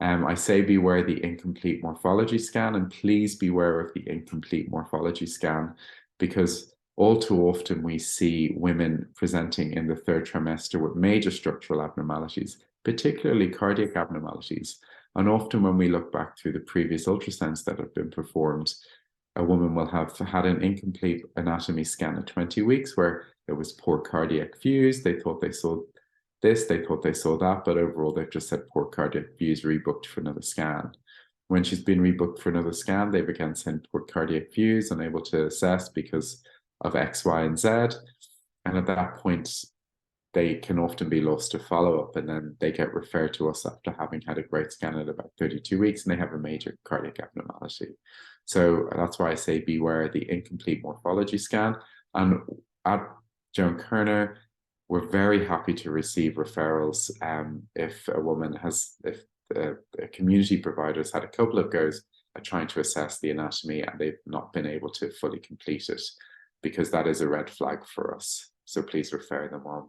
S2: I say beware the incomplete morphology scan, and please beware of the incomplete morphology scan, because all too often we see women presenting in the 3rd trimester with major structural abnormalities, particularly cardiac abnormalities. And often when we look back through the previous ultrasounds that have been performed, a woman will have had an incomplete anatomy scan at 20 weeks where there was poor cardiac views. They thought they saw this, they thought they saw that, but overall they've just said poor cardiac views, rebooked for another scan. When she's been rebooked for another scan, they began sending poor cardiac views, unable to assess because of X, Y, and Z. And at that point, they can often be lost to follow-up, and then they get referred to us after having had a great scan at about 32 weeks, and they have a major cardiac abnormality. So that's why I say beware the incomplete morphology scan. And at Joan Kerner, we're very happy to receive referrals if a woman has, if the community providers had a couple of goes at trying to assess the anatomy and they've not been able to fully complete it, because that is a red flag for us. So please refer them on.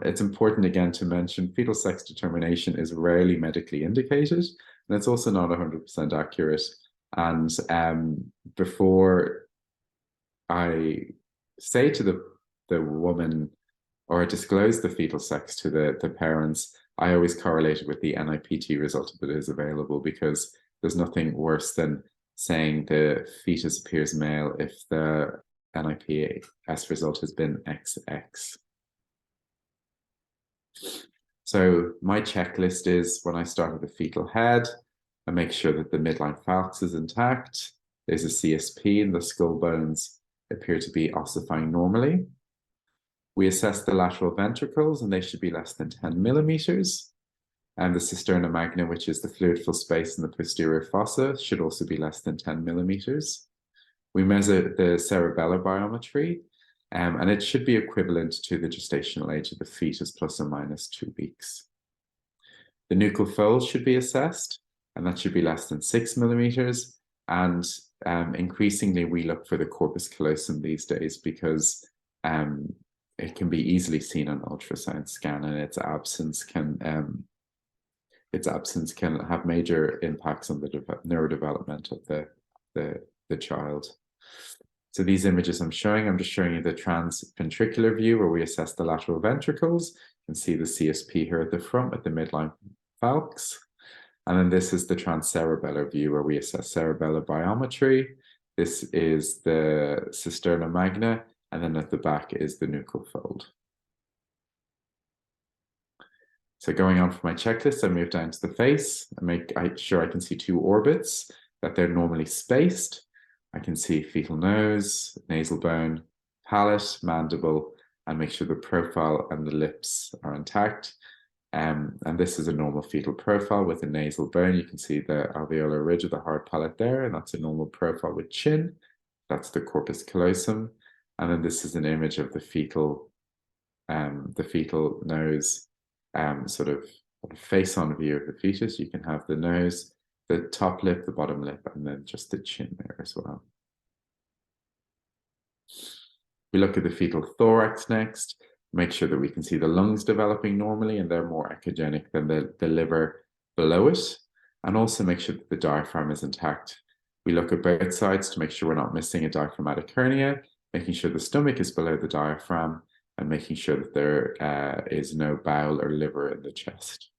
S2: It's important again to mention fetal sex determination is rarely medically indicated, and it's also not 100% accurate. And before I say to the woman or disclose the fetal sex to the parents, I always correlate it with the NIPT result if it is available, because there's nothing worse than saying the fetus appears male if the NIPS result has been XX. So my checklist is, when I start at the fetal head, I make sure that the midline falx is intact. There's a CSP and the skull bones appear to be ossifying normally. We assess the lateral ventricles, and they should be less than 10 millimeters. And the cisterna magna, which is the fluid-filled space in the posterior fossa, should also be less than 10 millimeters. We measure the cerebellar biometry, and it should be equivalent to the gestational age of the fetus plus or minus 2 weeks. The nuchal fold should be assessed, and that should be less than 6 millimeters. And increasingly, we look for the corpus callosum these days, because it can be easily seen on ultrasound scan, and its absence can have major impacts on the neurodevelopment of the child. So these images I'm just showing you the transventricular view, where we assess the lateral ventricles. You can see the CSP here at the front with the midline falx. And then this is the transcerebellar view, where we assess cerebellar biometry. This is the cisterna magna, and then at the back is the nuchal fold. So going on for my checklist, I move down to the face and make sure I can see 2 orbits, that they're normally spaced. I can see fetal nose, nasal bone, palate, mandible, and make sure the profile and the lips are intact. And this is a normal fetal profile with a nasal bone. You can see the alveolar ridge of the hard palate there, and that's a normal profile with chin. That's the corpus callosum. And then this is an image of the fetal nose, sort of a face-on view of the fetus. You can have the nose, the top lip, the bottom lip, and then just the chin there as well. We look at the fetal thorax next, make sure that we can see the lungs developing normally, and they're more echogenic than the liver below it, and also make sure that the diaphragm is intact. We look at both sides to make sure we're not missing a diaphragmatic hernia, making sure the stomach is below the diaphragm, and making sure that there is no bowel or liver in the chest.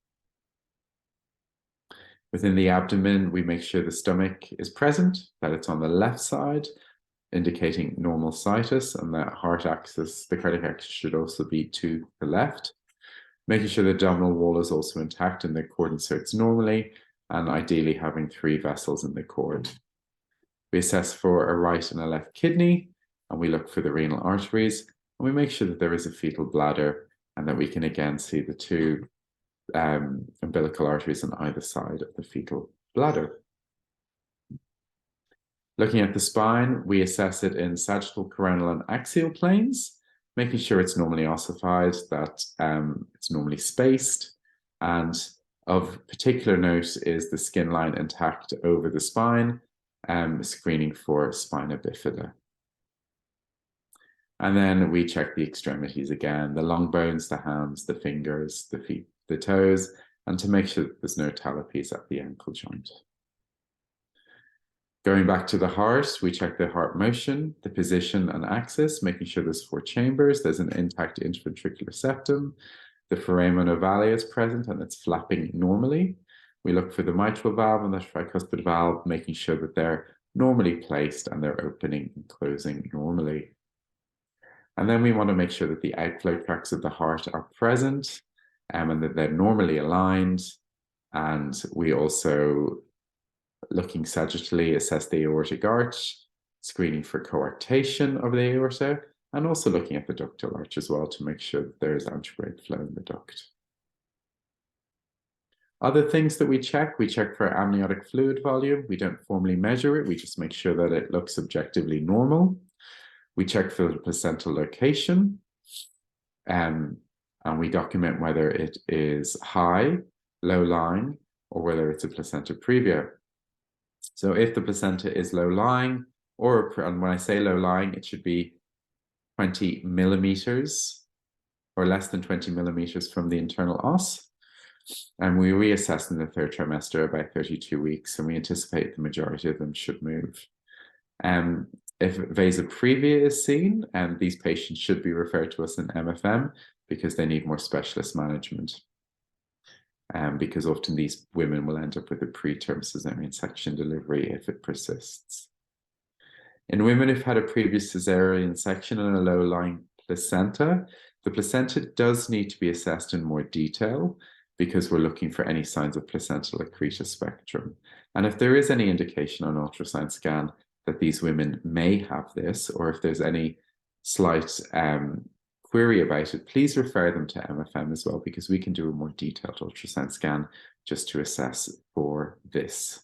S2: Within the abdomen, we make sure the stomach is present, that it's on the left side, indicating normal situs, and the heart axis, the cardiac axis, should also be to the left. Making sure the abdominal wall is also intact and the cord inserts normally, and ideally having 3 vessels in the cord. We assess for a right and a left kidney, and we look for the renal arteries, and we make sure that there is a fetal bladder, and that we can again see the 2 umbilical arteries on either side of the fetal bladder. Looking at the spine, we assess it in sagittal, coronal, and axial planes, making sure it's normally ossified, that it's normally spaced, and of particular note is the skin line intact over the spine, screening for spina bifida. And then we check the extremities again, the long bones, the hands, the fingers, the feet, the toes, and to make sure that there's no talipes at the ankle joint. Going back to the heart, we check the heart motion, the position and axis, making sure there's 4 chambers, there's an intact interventricular septum, the foramen ovale is present and it's flapping normally. We look for the mitral valve and the tricuspid valve, making sure that they're normally placed and they're opening and closing normally. And then we want to make sure that the outflow tracts of the heart are present, and that they're normally aligned, And we also, looking sagittally, assess the aortic arch, screening for coarctation of the aorta, and also looking at the ductal arch as well to make sure that there is antegrade flow in the duct. Other things that we check for amniotic fluid volume. We don't formally measure it, we just make sure that it looks objectively normal. We check for the placental location, and we document whether it is high, low-lying, or whether it's a placenta previa. So if the placenta is low-lying, and when I say low-lying, it should be 20 millimeters or less than 20 millimeters from the internal os. And we reassess in the third trimester about 32 weeks, and we anticipate the majority of them should move. If vasoprevia is seen, and these patients should be referred to us in MFM because they need more specialist management. Because often these women will end up with a preterm cesarean section delivery if it persists. In women who've had a previous cesarean section and a low-lying placenta, the placenta does need to be assessed in more detail because we're looking for any signs of placental accreta spectrum. And if there is any indication on ultrasound scan that these women may have this, or if there's any slight query about it, please refer them to MFM as well, because we can do a more detailed ultrasound scan just to assess for this.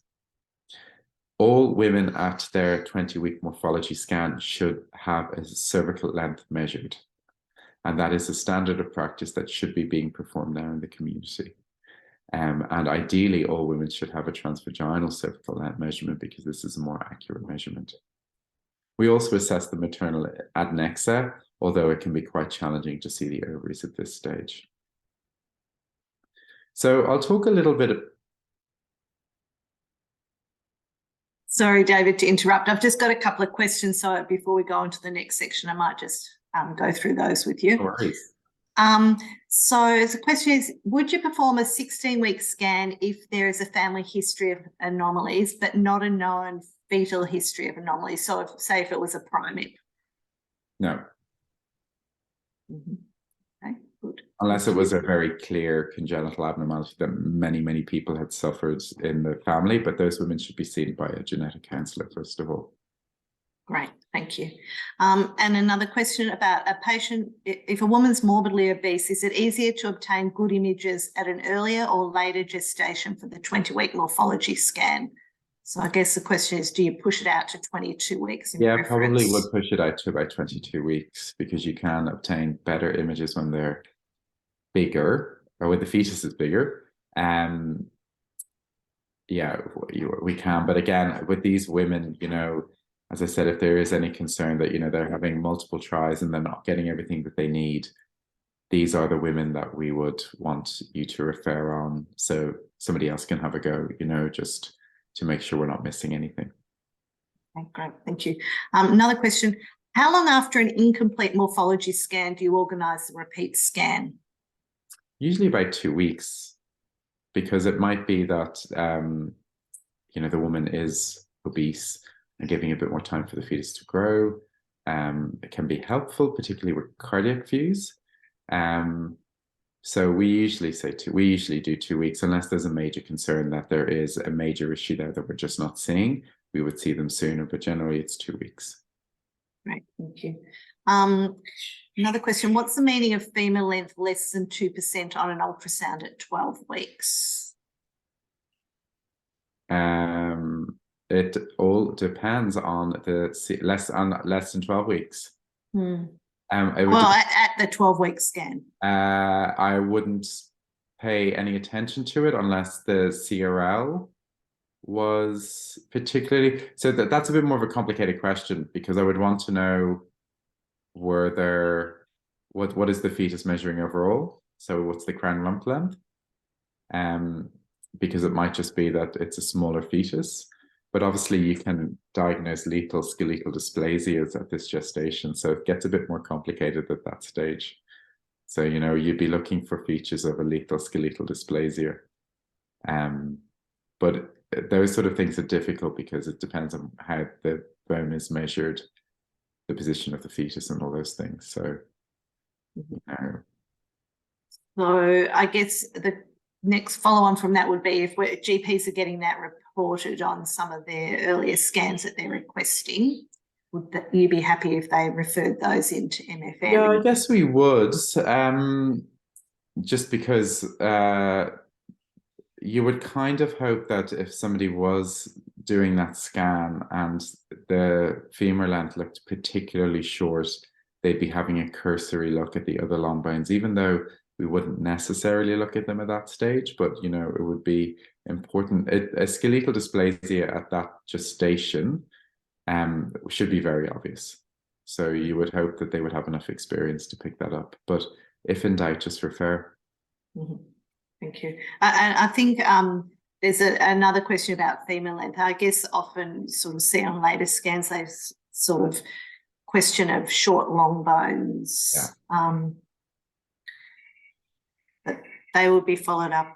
S2: All women at their 20-week morphology scan should have a cervical length measured. And that is a standard of practice that should be being performed now in the community. And ideally, all women should have a transvaginal cervical length measurement because this is a more accurate measurement. We also assess the maternal adnexa, although it can be quite challenging to see the ovaries at this stage. So I'll talk a little bit.
S1: Sorry, David, to interrupt. I've just got a couple of questions. So before we go on to the next section, I might just go through those with you.
S2: No worries.
S1: So the question is, would you perform a 16-week scan if there is a family history of anomalies, but not a known fetal history of anomalies? So say if it was a primip.
S2: No.
S1: Okay, good.
S2: Unless it was a very clear congenital abnormality that many, many people had suffered in the family, but those women should be seen by a genetic counsellor, first of all.
S1: Great, thank you. And another question about a patient, if a woman's morbidly obese, is it easier to obtain good images at an earlier or later gestation for the 20-week morphology scan? So I guess the question is, do you push it out to 22 weeks?
S2: Yeah, probably would push it out to about 22 weeks because you can obtain better images when they're bigger or when the fetus is bigger. Yeah, we can. But again, with these women, you know, as I said, if there is any concern that, you know, they're having multiple tries and they're not getting everything that they need, these are the women that we would want you to refer on so somebody else can have a go, you know, just to make sure we're not missing anything.
S1: Okay, great, thank you. Another question, how long after an incomplete morphology scan do you organise the repeat scan?
S2: Usually about 2 weeks, because it might be that, you know, the woman is obese and giving a bit more time for the fetus to grow. It can be helpful, particularly with cardiac views. So we usually do 2 weeks, unless there's a major concern that there is a major issue there that we're just not seeing. We would see them sooner, but generally it's 2 weeks.
S1: Right, thank you. Another question, what's the meaning of female length less than 2% on an ultrasound at 12 weeks?
S2: It all depends on the less than 12 weeks.
S1: Well, at the 12-week scan.
S2: I wouldn't pay any attention to it unless the CRL was particularly, so that's a bit more of a complicated question, because I would want to know what is the fetus measuring overall? So what's the crown lump length? Because it might just be that it's a smaller fetus, but obviously you can diagnose lethal skeletal dysplasias at this gestation, so it gets a bit more complicated at that stage. So, you know, you'd be looking for features of a lethal skeletal dysplasia. But those sort of things are difficult because it depends on how the bone is measured, the position of the fetus and all those things. So, you know.
S1: So I guess the next follow on from that would be if GPs are getting that reported on some of their earlier scans that they're requesting, would you be happy if they referred those into MFM?
S2: Yeah, I guess we would. Just because you would kind of hope that if somebody was doing that scan and the femur length looked particularly short, they'd be having a cursory look at the other long bones, even though we wouldn't necessarily look at them at that stage, but you know, it would be important. A skeletal dysplasia at that gestation should be very obvious. So you would hope that they would have enough experience to pick that up. But if in doubt, just refer.
S1: Mm-hmm. Thank you. I think there's another question about femur length. I guess often sort of see on later scans, they sort of question of short, long bones.
S2: Yeah.
S1: But they will be followed up.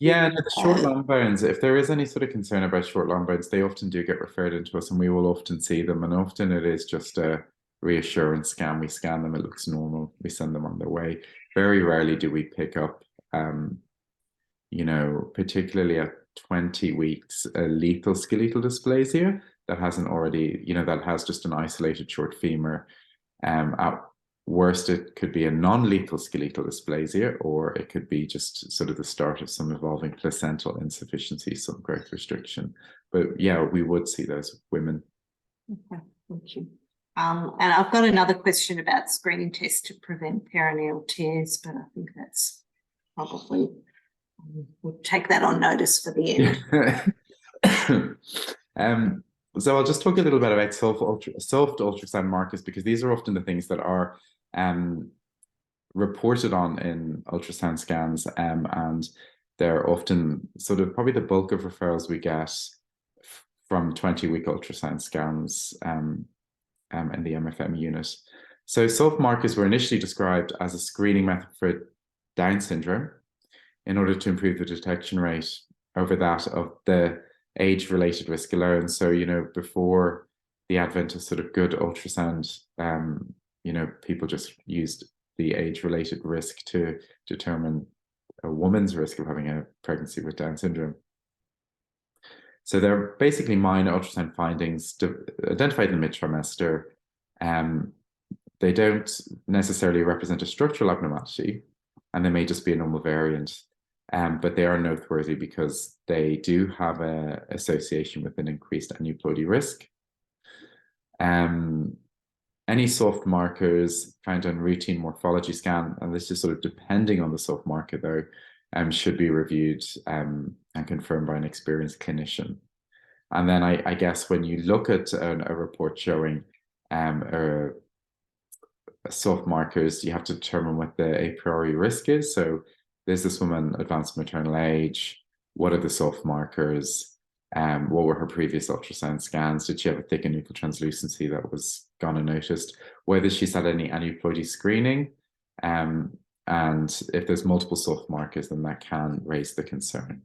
S2: Yeah, no, the short long bones, if there is any sort of concern about short long bones, they often do get referred into us and we will often see them. And often it is just a reassurance scan. We scan them, it looks normal. We send them on their way. Very rarely do we pick up, you know, particularly at 20 weeks, a lethal skeletal dysplasia that hasn't already, you know, that has just an isolated short femur. At worst, it could be a non-lethal skeletal dysplasia, or it could be just sort of the start of some evolving placental insufficiency, some growth restriction. But yeah, we would see those women.
S1: Okay, thank you. And I've got another question about screening tests to prevent perineal tears, but I think that's probably, we'll take that on notice for the
S2: end. So I'll just talk a little bit about soft ultrasound markers, because these are often the things that are reported on in ultrasound scans, and they're often sort of probably the bulk of referrals we get from 20-week ultrasound scans in the MFM unit. So soft markers were initially described as a screening method for Down syndrome in order to improve the detection rate over that of the age-related risk alone. So, you know, before the advent of sort of good ultrasound, you know, people just used the age-related risk to determine a woman's risk of having a pregnancy with Down syndrome. So they're basically minor ultrasound findings identified in the mid-trimester. They don't necessarily represent a structural abnormality, and they may just be a normal variant. But they are noteworthy because they do have an association with an increased aneuploidy risk. Any soft markers found on routine morphology scan, and this is sort of depending on the soft marker though, should be reviewed and confirmed by an experienced clinician. And then I guess when you look at a report showing soft markers, you have to determine what the a priori risk is. So is this woman advanced maternal age? What are the soft markers? What were her previous ultrasound scans? Did she have a thick nuchal translucency that was gone unnoticed? Whether she's had any aneuploidy screening? And if there's multiple soft markers, then that can raise the concern.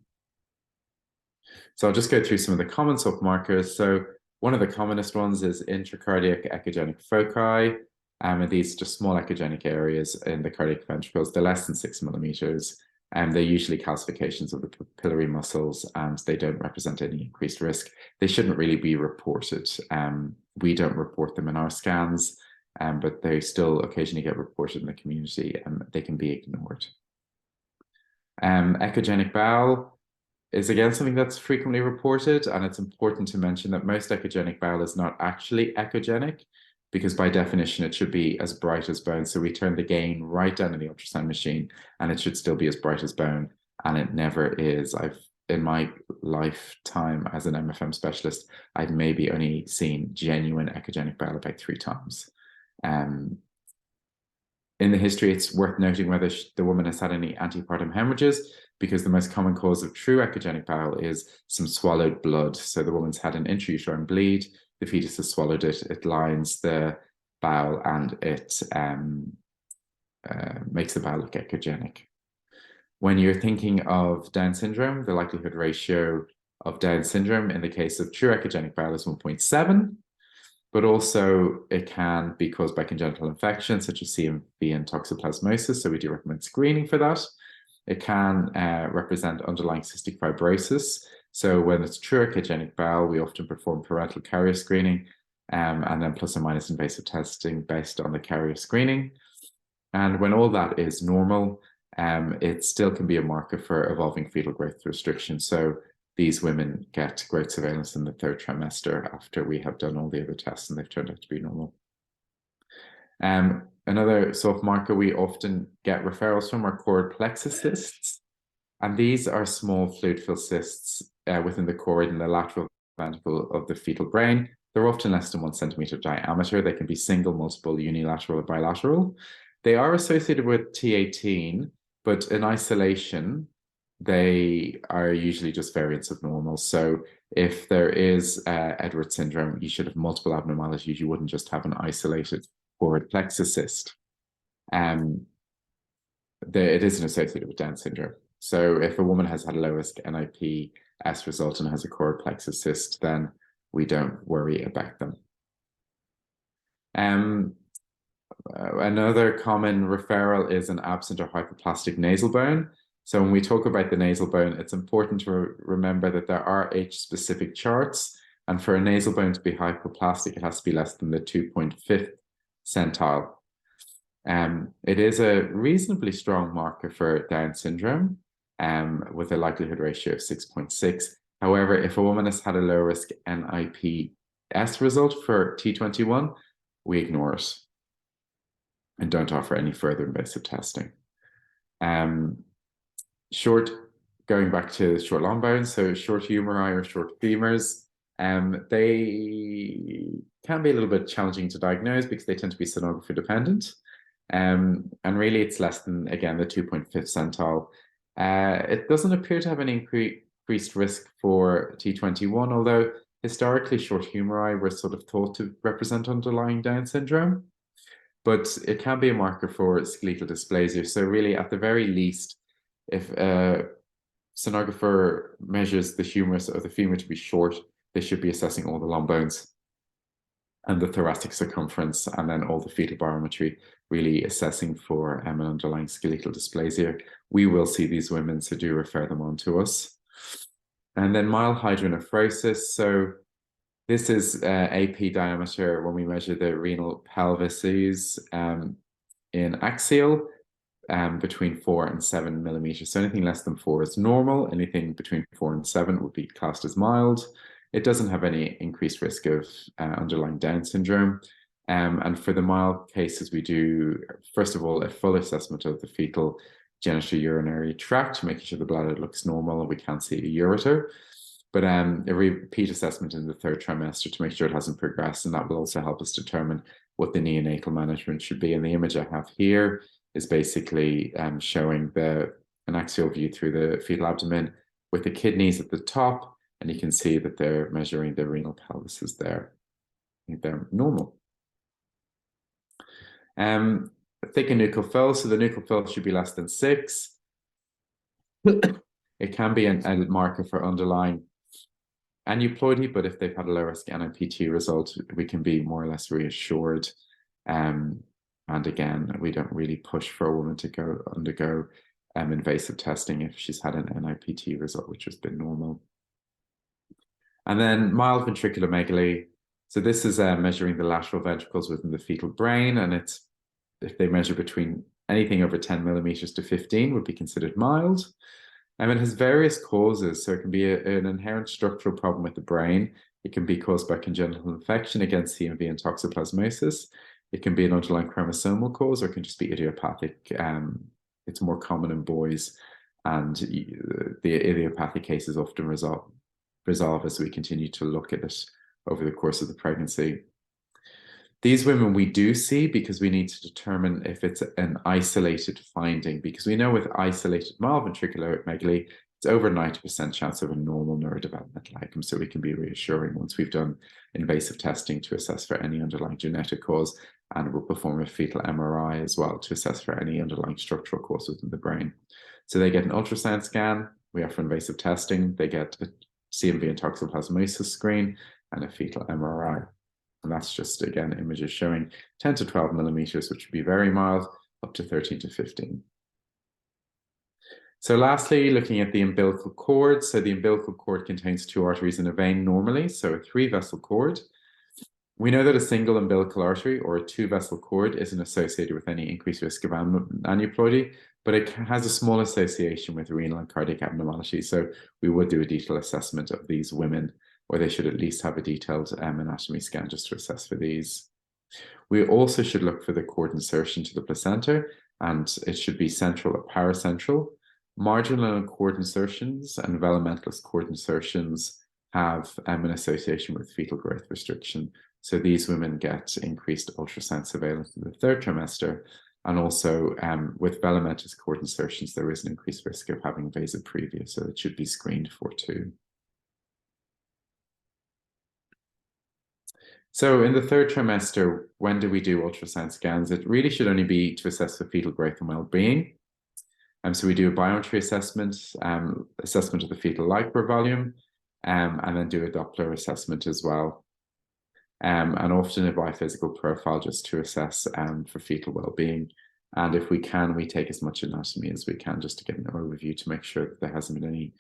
S2: So I'll just go through some of the common soft markers. So one of the commonest ones is intracardiac echogenic foci. And these are just small echogenic areas in the cardiac ventricles. They're less than 6 millimeters. And they're usually calcifications of the papillary muscles, and they don't represent any increased risk. They shouldn't really be reported. We don't report them in our scans, but they still occasionally get reported in the community, and they can be ignored. Echogenic bowel is again something that's frequently reported, and it's important to mention that most echogenic bowel is not actually echogenic, because by definition, it should be as bright as bone. So we turn the gain right down in the ultrasound machine and it should still be as bright as bone. And it never is. In my lifetime as an MFM specialist, I've maybe only seen genuine echogenic bowel about 3 times. In the history, it's worth noting whether the woman has had any antepartum hemorrhages, because the most common cause of true echogenic bowel is some swallowed blood. So the woman's had an intrauterine bleed, the fetus has swallowed it, it lines the bowel, and it makes the bowel look echogenic. When you're thinking of Down syndrome, the likelihood ratio of Down syndrome in the case of true echogenic bowel is 1.7, but also it can be caused by congenital infections such as CMV and toxoplasmosis, so we do recommend screening for that. It can represent underlying cystic fibrosis. So when it's true archegenic bowel, we often perform parental carrier screening and then plus or minus invasive testing based on the carrier screening. And when all that is normal, it still can be a marker for evolving fetal growth restriction. So these women get growth surveillance in the 3rd trimester after we have done all the other tests and they've turned out to be normal. Another soft marker we often get referrals from are choroid plexus cysts. And these are small fluid-filled cysts within the choroid and the lateral ventricle of the fetal brain. They're often less than 1 centimeter diameter. They can be single, multiple, unilateral, or bilateral. They are associated with T18, but in isolation, they are usually just variants of normal. So if there is Edwards syndrome, you should have multiple abnormalities. You wouldn't just have an isolated choroid plexus cyst. It isn't associated with Down syndrome. So if a woman has had a low-risk NIPS result and has a choroid plexus cyst, then we don't worry about them. Another common referral is an absent or hypoplastic nasal bone. So when we talk about the nasal bone, it's important to remember that there are age-specific charts, and for a nasal bone to be hypoplastic, it has to be less than the 2.5th centile. It is a reasonably strong marker for Down syndrome, with a likelihood ratio of 6.6. However, if a woman has had a low-risk NIPS result for T21, we ignore it and don't offer any further invasive testing. Going back to short long bones, so short humeri or short femurs, they can be a little bit challenging to diagnose because they tend to be sonography dependent. And really it's less than, again, the 2.5th centile. It doesn't appear to have any increased risk for T21, although historically short humeri were sort of thought to represent underlying Down syndrome, but it can be a marker for skeletal dysplasia. So really, at the very least, if a sonographer measures the humerus or the femur to be short, they should be assessing all the long bones and the thoracic circumference, and then all the fetal barometry, really assessing for an underlying skeletal dysplasia. We will see these women, so do refer them on to us. And then mild hydronephrosis. So this is AP diameter when we measure the renal pelvises in axial, between 4 and 7 millimeters. So anything less than 4 is normal. Anything between 4 and 7 would be classed as mild. It doesn't have any increased risk of underlying Down syndrome. And for the mild cases, we do, first of all, a full assessment of the fetal genitourinary tract, making sure the bladder looks normal and we can't see a ureter. But a repeat assessment in the 3rd trimester to make sure it hasn't progressed, and that will also help us determine what the neonatal management should be. And the image I have here is basically showing an axial view through the fetal abdomen with the kidneys at the top, and you can see that they're measuring the renal pelvises there. They're normal. Thick and nuchal fill, so the nuchal fill should be less than 6. It can be a marker for underlying aneuploidy, but if they've had a low-risk NIPT result, we can be more or less reassured. And again, we don't really push for a woman to undergo invasive testing if she's had an NIPT result, which has been normal. And then mild ventriculomegaly. So this is measuring the lateral ventricles within the fetal brain, and it's, if they measure between anything over 10 millimeters to 15 would be considered mild. And it has various causes. So it can be an inherent structural problem with the brain. It can be caused by congenital infection against CMV and toxoplasmosis. It can be an underlying chromosomal cause, or it can just be idiopathic. It's more common in boys, and the idiopathic cases often resolve as we continue to look at it over the course of the pregnancy. These women we do see because we need to determine if it's an isolated finding, because we know with isolated mild ventriculomegaly, it's over 90% chance of a normal neurodevelopmental outcome. So we can be reassuring once we've done invasive testing to assess for any underlying genetic cause, and we'll perform a fetal MRI as well to assess for any underlying structural cause within the brain. So they get an ultrasound scan, we offer invasive testing, they get a CMV and toxoplasmosis screen and a fetal MRI. And that's just, again, images showing 10 to 12 millimeters, which would be very mild, up to 13 to 15. So lastly, looking at the umbilical cord. So the umbilical cord contains 2 arteries and a vein normally, so a 3-vessel cord. We know that a single umbilical artery or a 2-vessel cord isn't associated with any increased risk of aneuploidy, but it has a small association with renal and cardiac abnormalities. So we would do a detailed assessment of these women, or they should at least have a detailed anatomy scan just to assess for these. We also should look for the cord insertion to the placenta, and it should be central or paracentral. Marginal cord insertions and developmentalist cord insertions have an association with fetal growth restriction. So these women get increased ultrasound surveillance in the 3rd trimester. And also with developmentalist cord insertions, there is an increased risk of having vasoprevia, so it should be screened for too. So in the 3rd trimester, when do we do ultrasound scans? It really should only be to assess for fetal growth and well-being. So we do a biometry assessment, assessment of the fetal liquor volume, and then do a Doppler assessment as well. And often a biophysical profile just to assess for fetal well-being. And if we can, we take as much anatomy as we can just to get an overview to make sure that there hasn't been any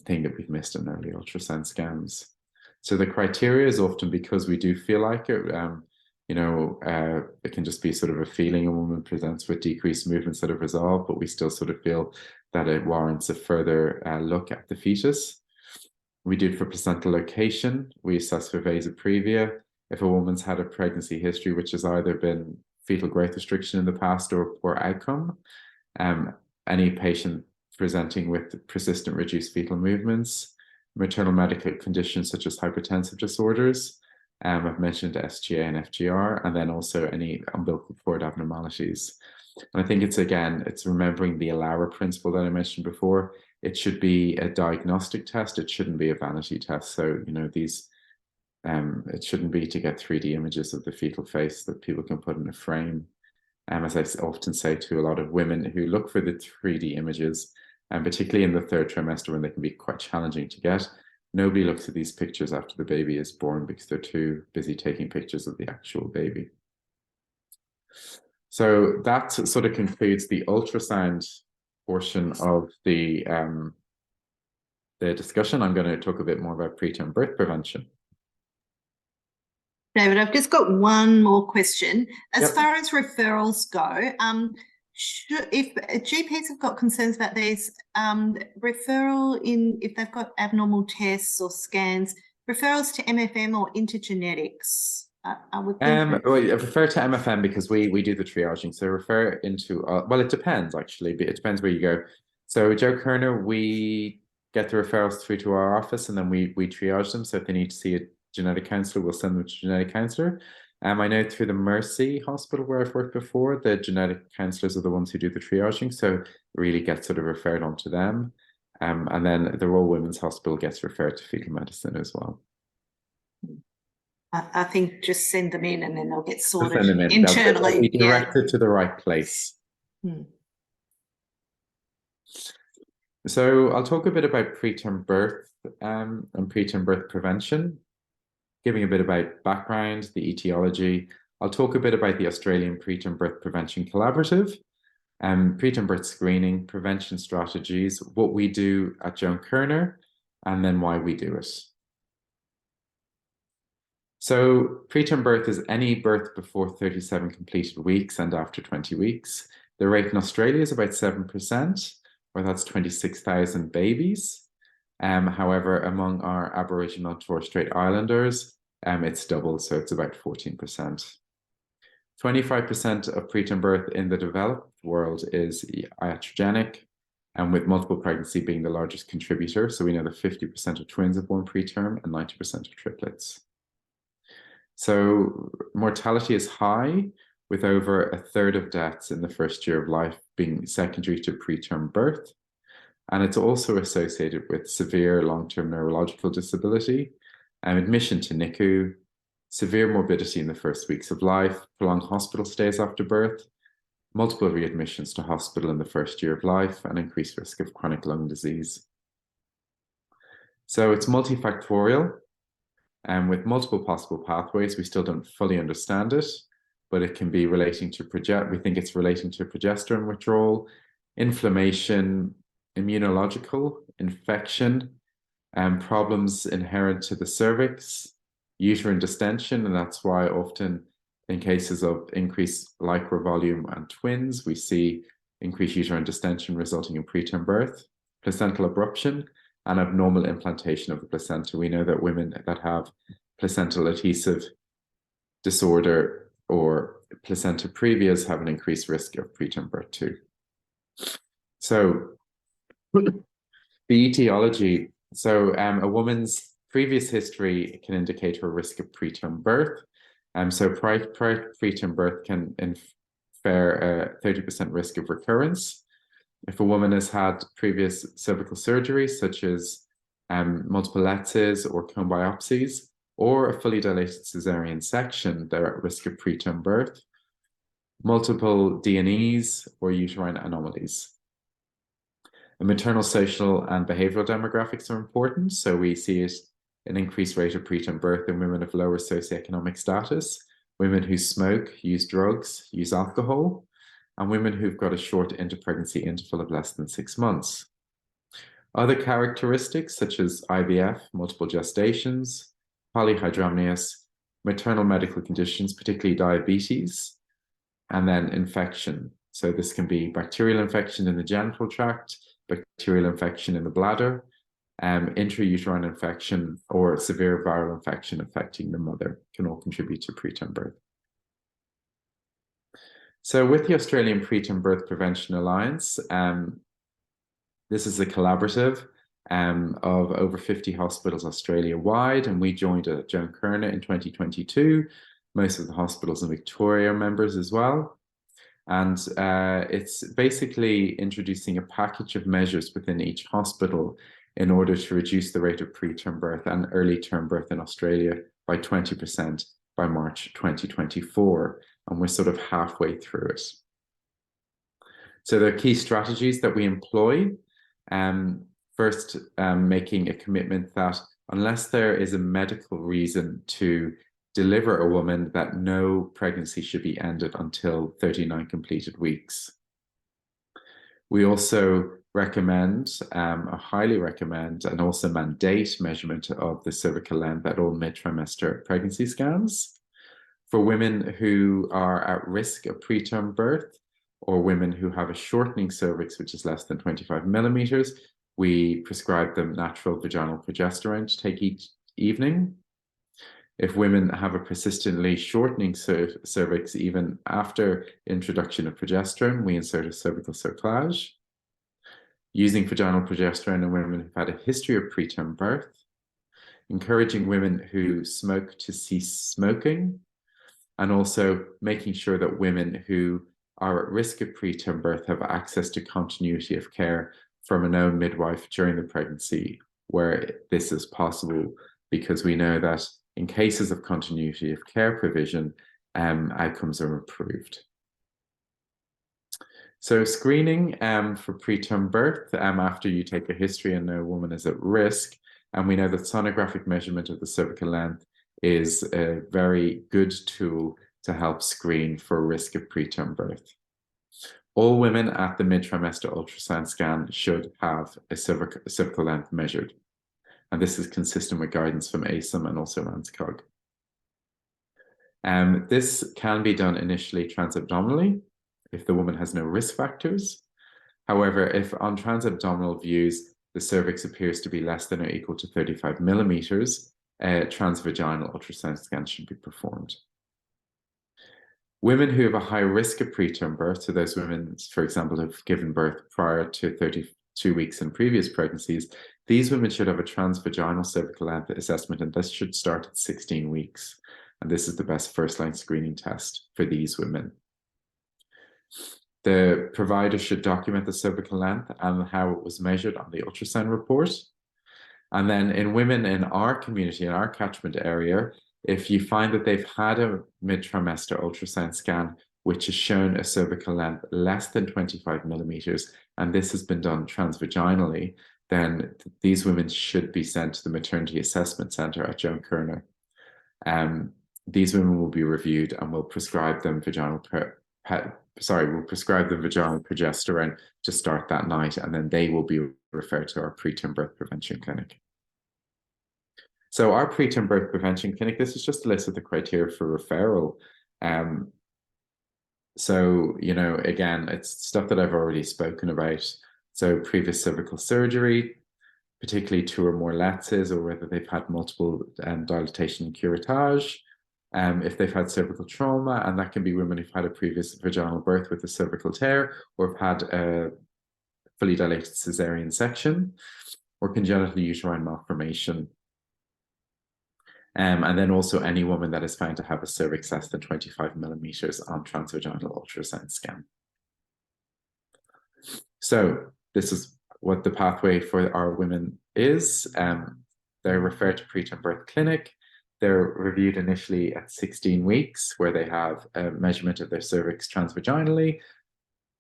S2: thing that we've missed in early ultrasound scans. So the criteria is often because we do feel like it, it can just be sort of a feeling a woman presents with decreased movements that have resolved, but we still sort of feel that it warrants a further look at the fetus. We do it for placental location. We assess for vasoprevia. If a woman's had a pregnancy history, which has either been fetal growth restriction in the past or poor outcome, any patient presenting with persistent reduced fetal movements, maternal medical conditions such as hypertensive disorders, I've mentioned SGA and FGR, and then also any umbilical cord abnormalities. And I think it's remembering the ALARA principle that I mentioned before. It should be a diagnostic test. It shouldn't be a vanity test. So, it shouldn't be to get 3D images of the fetal face that people can put in a frame. As I often say to a lot of women who look for the 3D images, and particularly in the 3rd trimester when they can be quite challenging to get, nobody looks at these pictures after the baby is born because they're too busy taking pictures of the actual baby. So that sort of concludes the ultrasound portion of the discussion. I'm going to talk a bit more about preterm birth prevention.
S1: David, I've just got one more question. As
S2: Yep.
S1: far as referrals go, if GPs have got concerns about these, referral if they've got abnormal tests or scans, referrals to MFM or into genetics. I would think.
S2: Well, I refer to MFM because we do the triaging. So refer into well, it depends actually, but it depends where you go. So Joe Kerner, we get the referrals through to our office and then we triage them. So if they need to see a genetic counsellor, we'll send them to a genetic counsellor. I know through the Mercy Hospital where I've worked before, the genetic counsellors are the ones who do the triaging, so it really gets sort of referred on to them. And then the Royal Women's Hospital gets referred to fetal medicine as well.
S1: I think just send them in and then they'll get sorted
S2: send them in.
S1: internally.
S2: They'll be directed to the right place. So I'll talk a bit about preterm birth and preterm birth prevention, giving a bit about background, the etiology. I'll talk a bit about the Australian Preterm Birth Prevention Collaborative, preterm birth screening, prevention strategies, what we do at Joan Kerner, and then why we do it. So preterm birth is any birth before 37 completed weeks and after 20 weeks. The rate in Australia is about 7%, or that's 26,000 babies. However, among our Aboriginal and Torres Strait Islanders, it's doubled, so it's about 14%. 25% of preterm birth in the developed world is iatrogenic, and with multiple pregnancy being the largest contributor. So we know that 50% of twins are born preterm and 90% of triplets. So mortality is high, with over 1/3 of deaths in the first year of life being secondary to preterm birth. And it's also associated with severe long-term neurological disability, admission to NICU, severe morbidity in the first weeks of life, prolonged hospital stays after birth, multiple readmissions to hospital in the first year of life, and increased risk of chronic lung disease. So it's multifactorial, and with multiple possible pathways. We still don't fully understand it, but it can be relating to we think it's relating to progesterone withdrawal, inflammation, immunological, infection, and problems inherent to the cervix, uterine distension, and that's why often in cases of increased lycra volume and twins, we see increased uterine distension resulting in preterm birth, placental abruption, and abnormal implantation of the placenta. We know that women that have placental adhesive disorder or placenta previas have an increased risk of preterm birth too. So the etiology, so a woman's previous history can indicate her risk of preterm birth. So prior to preterm birth can infer a 30% risk of recurrence. If a woman has had previous cervical surgery, such as multiple LETSs or cone biopsies, or a fully dilated cesarean section, they're at risk of preterm birth. Multiple D&Es or uterine anomalies. The maternal, social, and behavioral demographics are important. So we see an increased rate of preterm birth in women of lower socioeconomic status, women who smoke, use drugs, use alcohol, and women who've got a short interpregnancy interval of less than 6 months. Other characteristics such as IVF, multiple gestations, polyhydramnios, maternal medical conditions, particularly diabetes, and then infection. So this can be bacterial infection in the genital tract, bacterial infection in the bladder, intrauterine infection, or severe viral infection affecting the mother can all contribute to preterm birth. So with the Australian Preterm Birth Prevention Alliance, this is a collaborative of over 50 hospitals Australia-wide, and we joined at Joan Kirner in 2022. Most of the hospitals in Victoria are members as well. And it's basically introducing a package of measures within each hospital in order to reduce the rate of preterm birth and early term birth in Australia by 20% by March 2024. And we're sort of halfway through it. So there are key strategies that we employ. First, making a commitment that unless there is a medical reason to deliver a woman, that no pregnancy should be ended until 39 completed weeks. We also recommend, highly recommend, and also mandate measurement of the cervical length at all mid-trimester pregnancy scans. For women who are at risk of preterm birth, or women who have a shortening cervix, which is less than 25 millimeters, we prescribe them natural vaginal progesterone to take each evening. If women have a persistently shortening cervix, even after introduction of progesterone, we insert a cervical cerclage. Using vaginal progesterone in women who've had a history of preterm birth. Encouraging women who smoke to cease smoking. And also making sure that women who are at risk of preterm birth have access to continuity of care from a known midwife during the pregnancy, where this is possible, because we know that in cases of continuity of care provision, outcomes are improved. So screening for preterm birth after you take a history and know a woman is at risk, and we know that sonographic measurement of the cervical length is a very good tool to help screen for risk of preterm birth. All women at the mid-trimester ultrasound scan should have a cervical length measured. And this is consistent with guidance from ASIM and also RANSCOG. This can be done initially transabdominally if the woman has no risk factors. However, if on transabdominal views, the cervix appears to be less than or equal to 35 millimeters, a transvaginal ultrasound scan should be performed. Women who have a high risk of preterm birth, so those women, for example, who've given birth prior to 32 weeks in previous pregnancies, these women should have a transvaginal cervical length assessment, and this should start at 16 weeks. And this is the best first-line screening test for these women. The provider should document the cervical length and how it was measured on the ultrasound report. And then in women in our community, in our catchment area, if you find that they've had a mid-trimester ultrasound scan, which has shown a cervical length less than 25 millimeters, and this has been done transvaginally, then these women should be sent to the Maternity Assessment Centre at Joan Kirner. These women will be reviewed and will prescribe them vaginal will prescribe the vaginal progesterone to start that night, and then they will be referred to our preterm birth prevention clinic. So our preterm birth prevention clinic, this is just a list of the criteria for referral. So, you know, again, it's stuff that I've already spoken about. So previous cervical surgery, particularly 2 or more LETSs, or whether they've had multiple dilatation and curettage. If they've had cervical trauma, and that can be women who've had a previous vaginal birth with a cervical tear, or have had a fully dilated cesarean section, or congenital uterine malformation. And then also any woman that is found to have a cervix less than 25 millimeters on transvaginal ultrasound scan. So this is what the pathway for our women is. They're referred to preterm birth clinic. They're reviewed initially at 16 weeks, where they have a measurement of their cervix transvaginally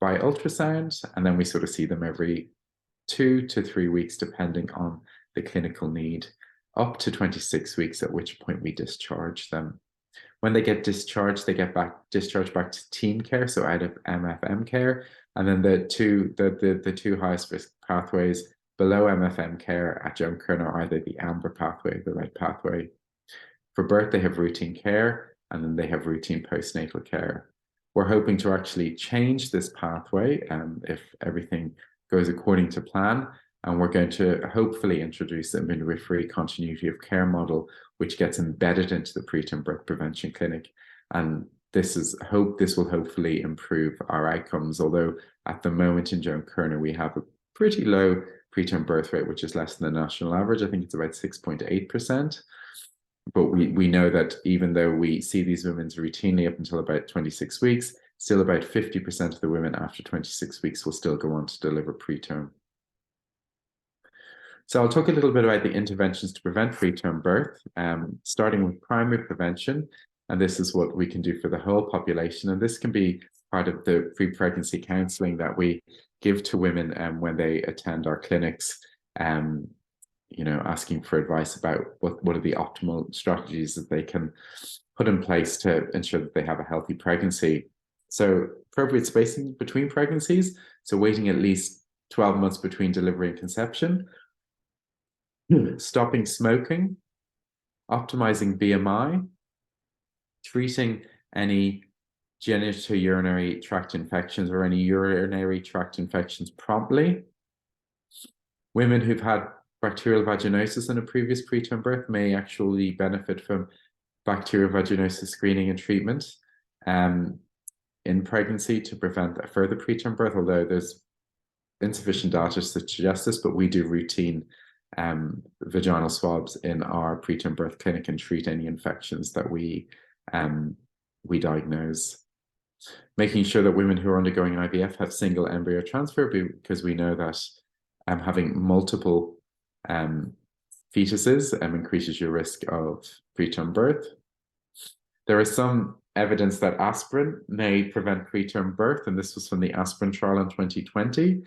S2: by ultrasound, and then we sort of see them every 2 to 3 weeks, depending on the clinical need, up to 26 weeks, at which point we discharge them. When they get discharged, they get discharged back to teen care, so out of MFM care, and then the two highest risk pathways below MFM care at Joan Kerner are either the amber pathway or the red pathway. For birth, they have routine care, and then they have routine postnatal care. We're hoping to actually change this pathway if everything goes according to plan, and we're going to hopefully introduce a midwifery continuity of care model, which gets embedded into the preterm birth prevention clinic. And this will hopefully improve our outcomes, although at the moment in Joan Kerner, we have a pretty low preterm birth rate, which is less than the national average. I think it's about 6.8%. But we know that even though we see these women routinely up until about 26 weeks, still about 50% of the women after 26 weeks will still go on to deliver preterm. So I'll talk a little bit about the interventions to prevent preterm birth, starting with primary prevention. And this is what we can do for the whole population. And this can be part of the pre-pregnancy counselling that we give to women when they attend our clinics, you know, asking for advice about what are the optimal strategies that they can put in place to ensure that they have a healthy pregnancy. So appropriate spacing between pregnancies, so waiting at least 12 months between delivery and conception, stopping smoking, optimizing BMI, treating any genitourinary tract infections or any urinary tract infections promptly. Women who've had bacterial vaginosis in a previous preterm birth may actually benefit from bacterial vaginosis screening and treatment in pregnancy to prevent a further preterm birth, although there's insufficient data to suggest this, but we do routine vaginal swabs in our preterm birth clinic and treat any infections that we diagnose. Making sure that women who are undergoing IVF have single embryo transfer, because we know that having multiple fetuses increases your risk of preterm birth. There is some evidence that aspirin may prevent preterm birth, and this was from the aspirin trial in 2020,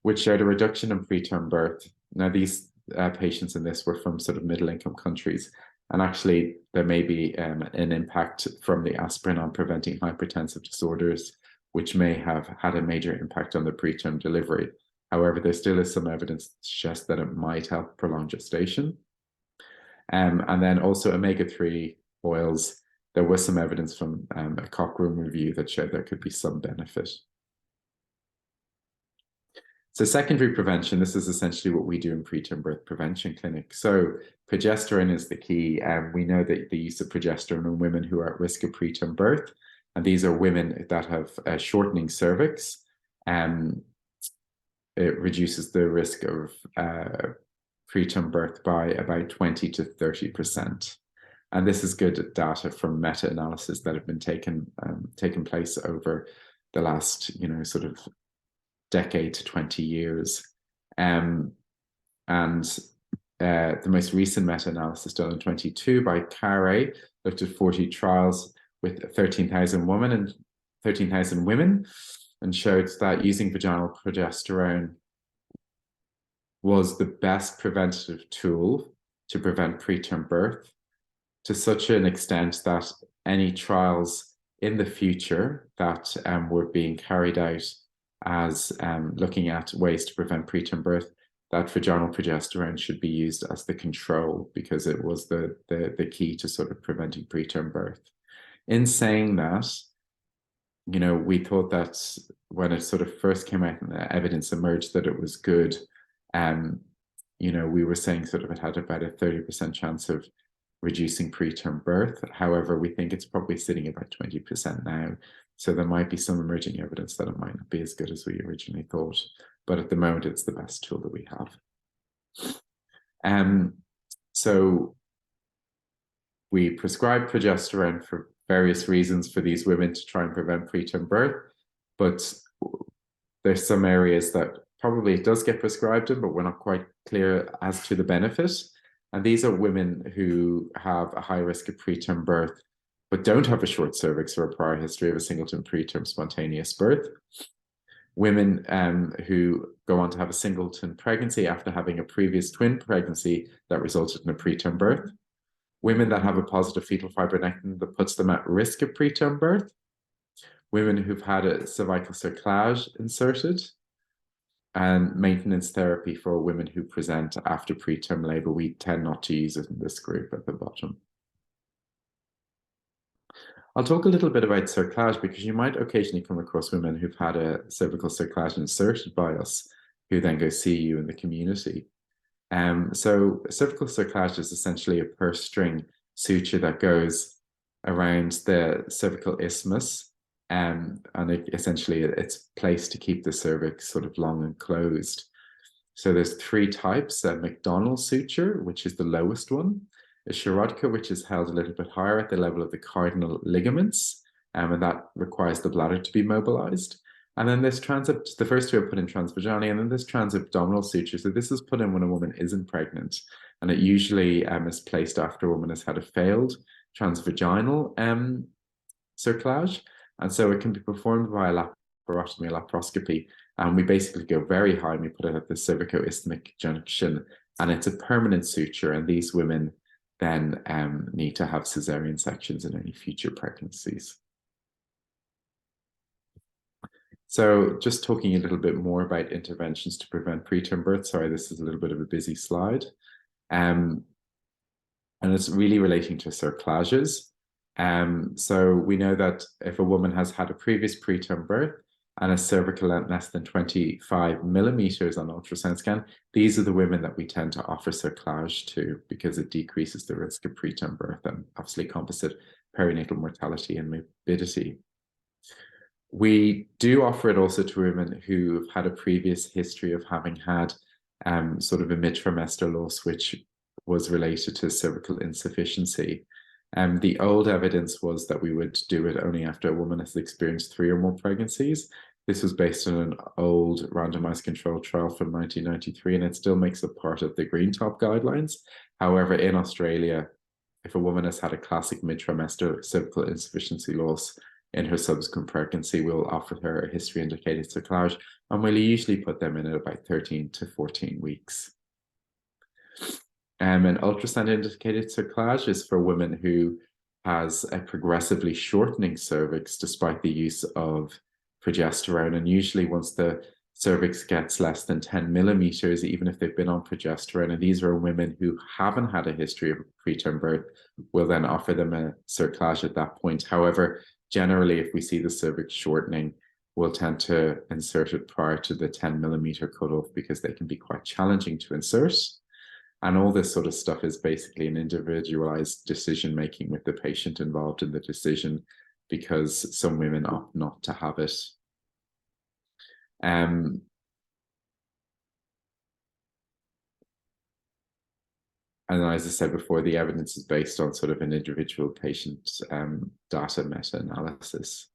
S2: which showed a reduction in preterm birth. Now, these patients in this were from sort of middle-income countries, and actually there may be an impact from the aspirin on preventing hypertensive disorders, which may have had a major impact on the preterm delivery. However, there still is some evidence to suggest that it might help prolong gestation. And then also omega-3 oils, there was some evidence from a Cochrane review that showed there could be some benefit. So secondary prevention, this is essentially what we do in preterm birth prevention clinic. So progesterone is the key. We know that the use of progesterone in women who are at risk of preterm birth, and these are women that have a shortening cervix, it reduces the risk of preterm birth by about 20 to 30%. And this is good data from meta-analysis that have been taken place over the last, sort of decade to 20 years. The most recent meta-analysis done in 2022 by Carey looked at 40 trials with 13,000 women and showed that using vaginal progesterone was the best preventative tool to prevent preterm birth, to such an extent that any trials in the future that were being carried out as looking at ways to prevent preterm birth, that vaginal progesterone should be used as the control, because it was the key to sort of preventing preterm birth. In saying that, you know, we thought that when it sort of first came out and the evidence emerged that it was good, you know, we were saying sort of it had about a 30% chance of reducing preterm birth. However, we think it's probably sitting about 20% now. So there might be some emerging evidence that it might not be as good as we originally thought. But at the moment, it's the best tool that we have. So we prescribe progesterone for various reasons for these women to try and prevent preterm birth. But there's some areas that probably it does get prescribed in, but we're not quite clear as to the benefit. And these are women who have a high risk of preterm birth, but don't have a short cervix or a prior history of a singleton preterm spontaneous birth. Women who go on to have a singleton pregnancy after having a previous twin pregnancy that resulted in a preterm birth. Women that have a positive fetal fibronectin that puts them at risk of preterm birth. Women who've had a cervical cerclage inserted. And maintenance therapy for women who present after preterm labor. We tend not to use it in this group at the bottom. I'll talk a little bit about cerclage, because you might occasionally come across women who've had a cervical cerclage inserted by us, who then go see you in the community. So cervical cerclage is essentially a purse string suture that goes around the cervical isthmus, and essentially it's placed to keep the cervix sort of long and closed. So there's three types: a McDonald suture, which is the lowest one, a Shirodka, which is held a little bit higher at the level of the cardinal ligaments, and that requires the bladder to be mobilized. And then there's the first two are put in transvaginally, and then there's transabdominal suture. So this is put in when a woman isn't pregnant, and it usually is placed after a woman has had a failed transvaginal cerclage. And so it can be performed via laparotomy or laparoscopy. And we basically go very high and we put it at the cervico-isthmic junction, and it's a permanent suture. And these women then need to have cesarean sections in any future pregnancies. So just talking a little bit more about interventions to prevent preterm birth. Sorry, this is a little bit of a busy slide. And it's really relating to cerclages. So we know that if a woman has had a previous preterm birth and a cervical length less than 25 millimeters on ultrasound scan, these are the women that we tend to offer cerclage to, because it decreases the risk of preterm birth and obviously composite perinatal mortality and morbidity. We do offer it also to women who've had a previous history of having had sort of a mid-trimester loss, which was related to cervical insufficiency. The old evidence was that we would do it only after a woman has experienced 3 or more pregnancies. This was based on an old randomized controlled trial from 1993, and it still makes it part of the Green Top guidelines. However, in Australia, if a woman has had a classic mid-trimester cervical insufficiency loss in her subsequent pregnancy, we'll offer her a history-indicated cerclage, and we'll usually put them in at about 13 to 14 weeks. An ultrasound-indicated cerclage is for women who has a progressively shortening cervix despite the use of progesterone. And usually once the cervix gets less than 10 millimeters, even if they've been on progesterone, and these are women who haven't had a history of preterm birth, we'll then offer them a cerclage at that point. However, generally, if we see the cervix shortening, we'll tend to insert it prior to the 10 millimeter cutoff, because they can be quite challenging to insert. And all this sort of stuff is basically an individualized decision-making with the patient involved in the decision, because some women opt not to have it. And as I said before, the evidence is based on sort of an individual patient data meta-analysis.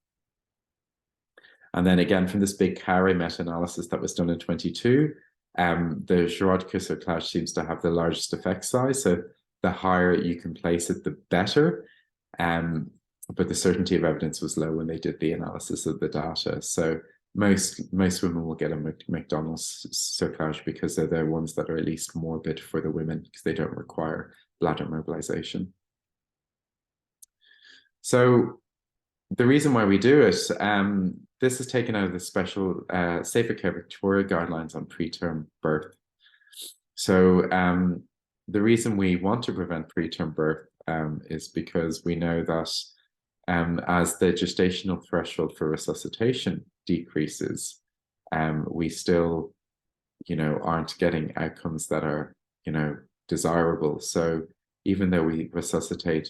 S2: And then again, from this big CARE meta-analysis that was done in 22, the Shirodka cerclage seems to have the largest effect size. So the higher you can place it, the better. But the certainty of evidence was low when they did the analysis of the data. So most women will get a McDonald's cerclage because they're the ones that are at least morbid for the women, because they don't require bladder mobilization. So the reason why we do it, this is taken out of the special Safer Care Victoria guidelines on preterm birth. So the reason we want to prevent preterm birth is because we know that as the gestational threshold for resuscitation decreases, we still, aren't getting outcomes that are, desirable. So even though we resuscitate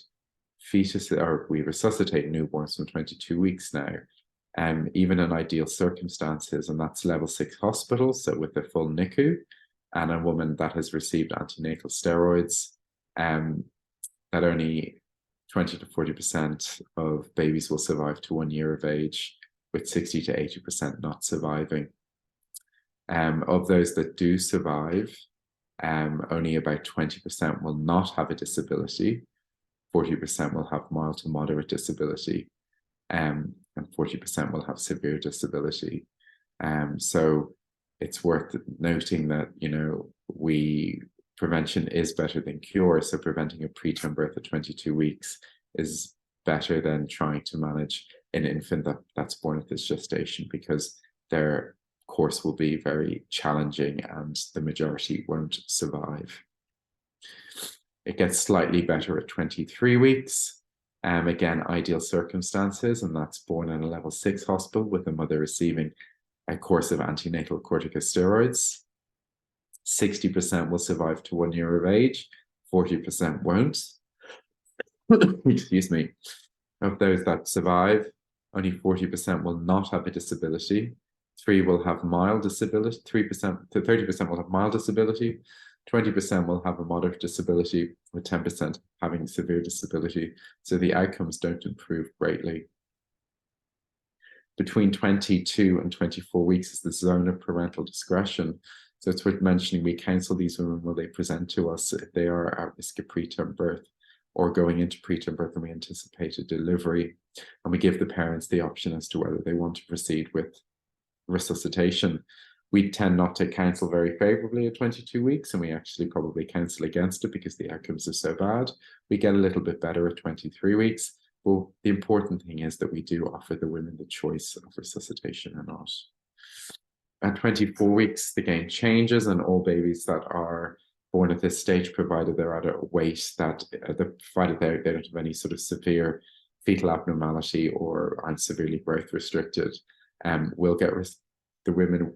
S2: fetuses, or we resuscitate newborns from 22 weeks now, even in ideal circumstances, and that's level 6 hospital, so with a full NICU, and a woman that has received antenatal steroids, that only 20 to 40% of babies will survive to 1 year of age, with 60 to 80% not surviving. Of those that do survive, only about 20% will not have a disability, 40% will have mild to moderate disability, and 40% will have severe disability. So it's worth noting that, prevention is better than cure. So preventing a preterm birth at 22 weeks is better than trying to manage an infant that's born at this gestation, because their course will be very challenging and the majority won't survive. It gets slightly better at 23 weeks. Again, ideal circumstances, and that's born in a level 6 hospital with the mother receiving a course of antenatal corticosteroids. 60% will survive to 1 year of age, 40% won't. Excuse me. Of those that survive, only 40% will not have a disability. 3% will have mild disability, 3% to 30% will have mild disability, 20% will have a moderate disability, with 10% having severe disability. So the outcomes don't improve greatly. Between 22 and 24 weeks is the zone of parental discretion. So it's worth mentioning we counsel these women when they present to us if they are at risk of preterm birth or going into preterm birth and we anticipate a delivery. And we give the parents the option as to whether they want to proceed with resuscitation. We tend not to counsel very favorably at 22 weeks, and we actually probably counsel against it because the outcomes are so bad. We get a little bit better at 23 weeks. But the important thing is that we do offer the women the choice of resuscitation or not. At 24 weeks, the game changes, and all babies that are born at this stage, provided they're at a weight that, provided they don't have any sort of severe fetal abnormality or aren't severely growth restricted, will get the women,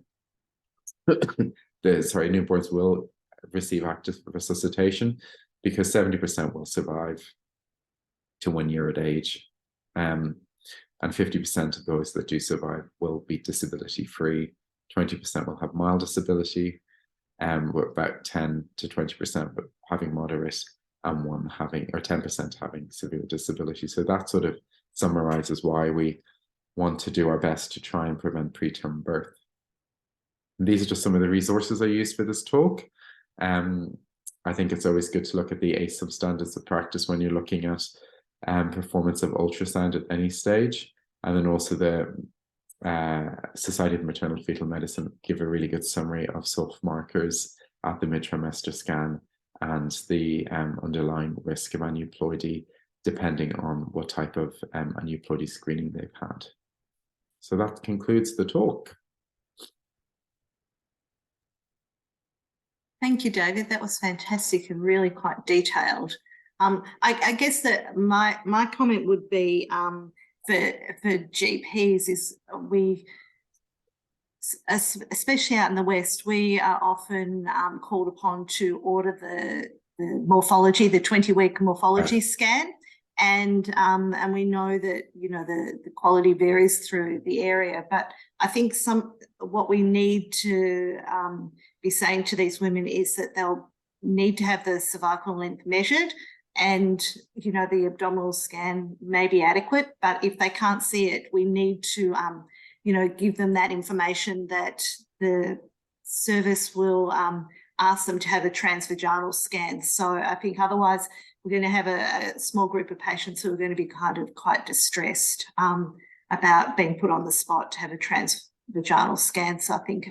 S2: newborns will receive active resuscitation, because 70% will survive to 1 year of age, and 50% of those that do survive will be disability free. 20% will have mild disability, with about 10 to 20% having moderate, and 10% having severe disability. So that sort of summarizes why we want to do our best to try and prevent preterm birth. And these are just some of the resources I use for this talk. I think it's always good to look at the ASUB standards of practice when you're looking at performance of ultrasound at any stage, and then also the Society of Maternal Fetal Medicine give a really good summary of soft markers at the mid-trimester scan and the underlying risk of aneuploidy, depending on what type of aneuploidy screening they've had. So that concludes the talk.
S1: Thank you, David. That was fantastic and really quite detailed. I guess that my comment would be for GPs is we, especially out in the West, we are often called upon to order the morphology, the 20-week morphology scan. And we know that, the quality varies through the area, but I think what we need to be saying to these women is that they'll need to have the cervical length measured, and the abdominal scan may be adequate, but if they can't see it, we need to give them that information that the service will ask them to have a transvaginal scan. So I think otherwise we're going to have a small group of patients who are going to be quite distressed about being put on the spot to have a transvaginal scan. So I think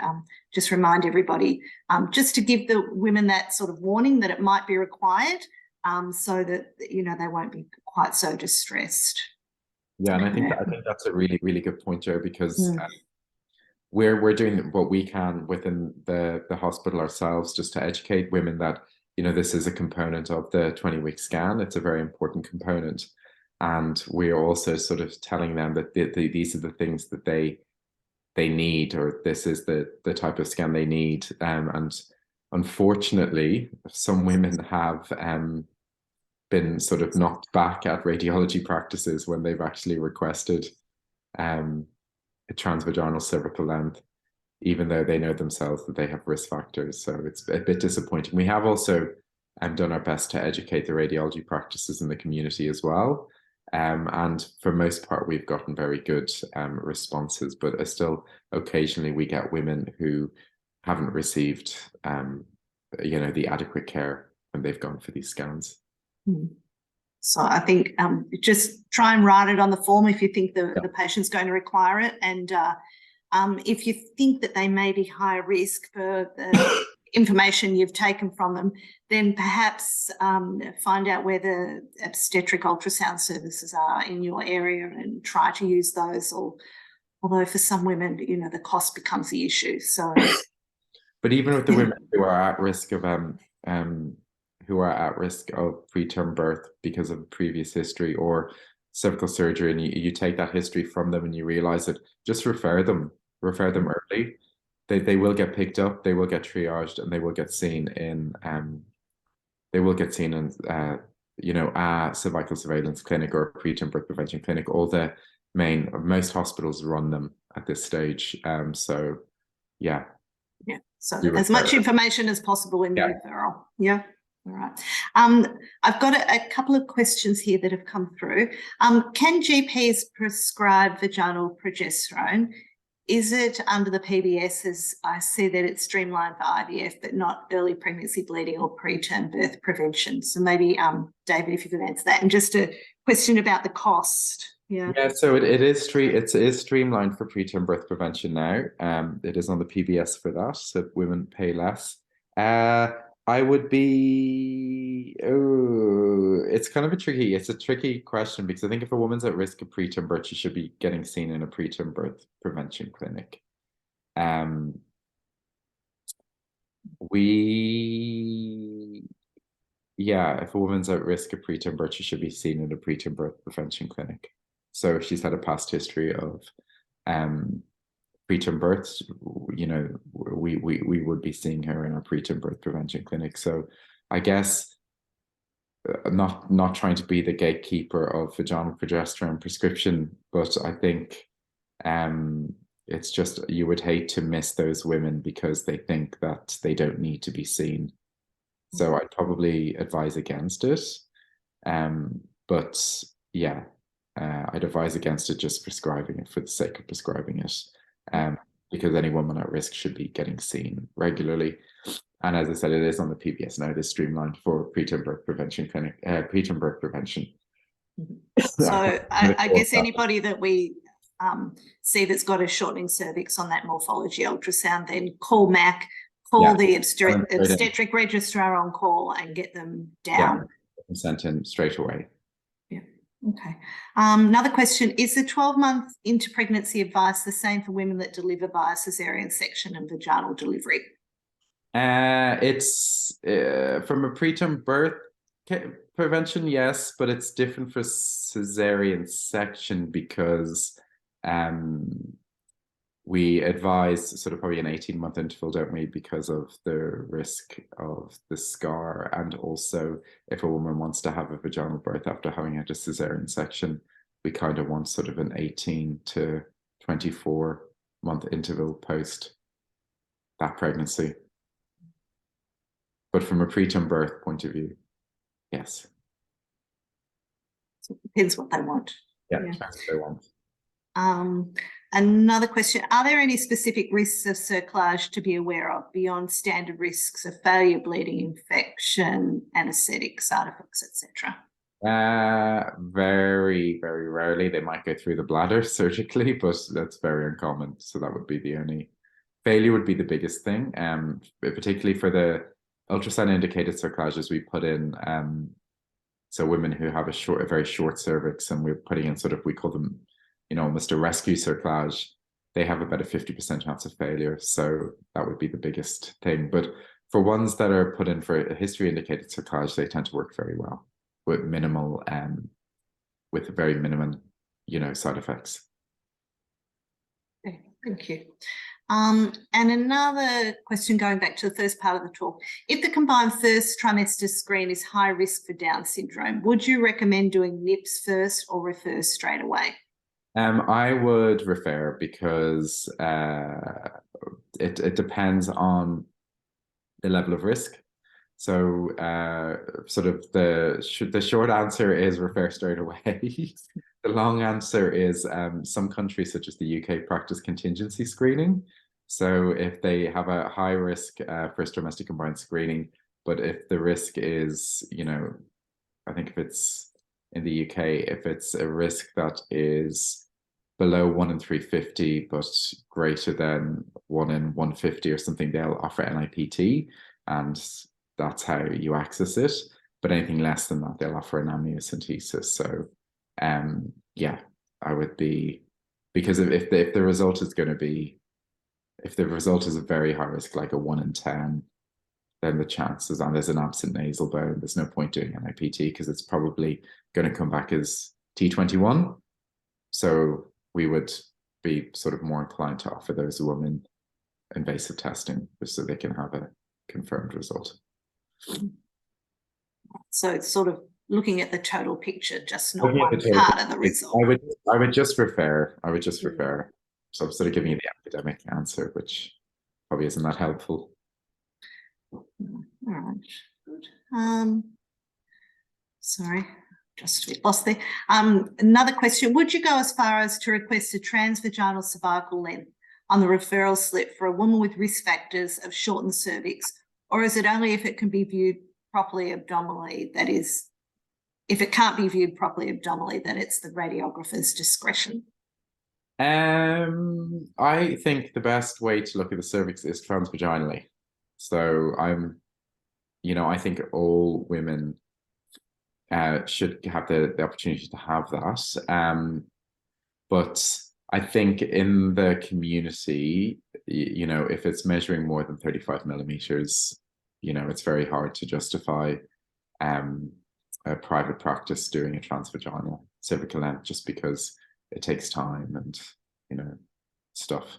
S1: just remind everybody, just to give the women that sort of warning that it might be required, so that they won't be quite so distressed.
S2: Yeah, and
S1: Yeah.
S2: I think that's a really, really good point, Joe, because
S1: Mm.
S2: we're doing what we can within the hospital ourselves just to educate women that, you know, this is a component of the 20-week scan. It's a very important component. And we are also sort of telling them that these are the things that they need, or this is the type of scan they need. And unfortunately, some women have been sort of knocked back at radiology practices when they've actually requested a transvaginal cervical length, even though they know themselves that they have risk factors. So it's a bit disappointing. We have also done our best to educate the radiology practices in the community as well. And for most part, we've gotten very good responses, but still occasionally we get women who haven't received, you know, the adequate care when they've gone for these scans.
S1: Mm. So I think just try and write it on the form if you think the patient's going to require it. And if you think that they may be high risk for the information you've taken from them, then perhaps find out where the obstetric ultrasound services are in your area and try to use those. Or, although for some women, you know, the cost becomes the issue. So,
S2: but even with the women who are at risk of preterm birth because of previous history or cervical surgery, and you take that history from them and you realize it, just refer them early. They will get picked up, they will get triaged, and they will get seen in you know, a cervical surveillance clinic or a preterm birth prevention clinic. Most hospitals run them at this stage. So yeah.
S1: Yeah, so as much information as possible in the referral. Yeah, all right. I've got a couple of questions here that have come through. Can GPs prescribe vaginal progesterone? Is it under the PBS, as I see that it's streamlined for IVF, but not early pregnancy bleeding or preterm birth prevention? So maybe, David, if you could answer that. And just a question about the cost. Yeah,
S2: so it is streamlined for preterm birth prevention now. It is on the PBS for that, so women pay less. I would be it's kind of a tricky question, because I think if a woman's at risk of preterm birth, she should be getting seen in a preterm birth prevention clinic. If a woman's at risk of preterm birth, she should be seen in a preterm birth prevention clinic. So if she's had a past history of preterm births, you know, we would be seeing her in a preterm birth prevention clinic. So I guess not trying to be the gatekeeper of vaginal progesterone prescription, but I think it's just, you would hate to miss those women because they think that they don't need to be seen. So I'd probably advise against it. But yeah, I'd advise against it, just prescribing it for the sake of prescribing it. Because any woman at risk should be getting seen regularly. And as I said, it is on the PBS now. It is streamlined for preterm birth prevention clinic, preterm birth prevention.
S1: So I guess anybody that we see that's got a shortening cervix on that morphology ultrasound, then call MAC, call the obstetric registrar on call and get them down.
S2: Yeah, sent in straight away.
S1: Yeah. Okay. Another question, is the 12-month into pregnancy advice the same for women that deliver via cesarean section and vaginal delivery?
S2: It's from a preterm birth prevention, yes, but it's different for cesarean section because we advise sort of probably an 18-month interval, don't we, because of the risk of the scar, and also if a woman wants to have a vaginal birth after having had a cesarean section, we kind of want sort of an 18 to 24-month interval post that pregnancy. But from a preterm birth point of view, yes.
S1: So it depends what they want.
S2: Yeah, depends what they want.
S1: Another question, are there any specific risks of cerclage to be aware of beyond standard risks of failure, bleeding, infection, anaesthetic, side effects, etc.?
S2: Very, very rarely. They might go through the bladder surgically, but that's very uncommon. So that would be the only failure, would be the biggest thing. Particularly for the ultrasound indicated cerclages, we put in So women who have a very short cervix, and we're putting in sort of, we call them, almost a rescue cerclage, they have about a 50% chance of failure. So that would be the biggest thing. But for ones that are put in for a history indicated cerclage, they tend to work very well with minimal, with very minimum, side effects.
S1: Okay, thank you. And another question going back to the first part of the talk. If the combined first trimester screen is high risk for Down syndrome, would you recommend doing NIPS first or refer straight away?
S2: I would refer, because it depends on the level of risk. So sort of the short answer is refer straight away. The long answer is some countries such as the UK practice contingency screening. So if they have a high risk first trimester combined screening, but if the risk is, I think if it's in the UK, if it's a risk that is below 1 in 350, but greater than 1 in 150 or something, they'll offer NIPT, and that's how you access it. But anything less than that, they'll offer an amniocentesis. So, yeah, I would be, because if the result is going to be, if the result is a very high risk, like a 1 in 10, then the chances, and there's an absent nasal bone, there's no point doing NIPT, because it's probably going to come back as T21. So we would be sort of more inclined to offer those women invasive testing, just so they can have a confirmed result.
S1: So it's sort of looking at the total picture, just not one part of the result.
S2: I would just refer. So I'm sort of giving you the academic answer, which probably isn't that helpful.
S1: All right, good. Sorry, just a bit lost there. Another question: would you go as far as to request a transvaginal cervical length on the referral slip for a woman with risk factors of shortened cervix, or is it only if it can be viewed properly abdominally? That is, if it can't be viewed properly abdominally, then it's the radiographer's discretion.
S2: I think the best way to look at the cervix is transvaginally. So I think all women should have the opportunity to have that. But I think in the community, if it's measuring more than 35 millimeters, it's very hard to justify a private practice doing a transvaginal cervical length, just because it takes time and, stuff.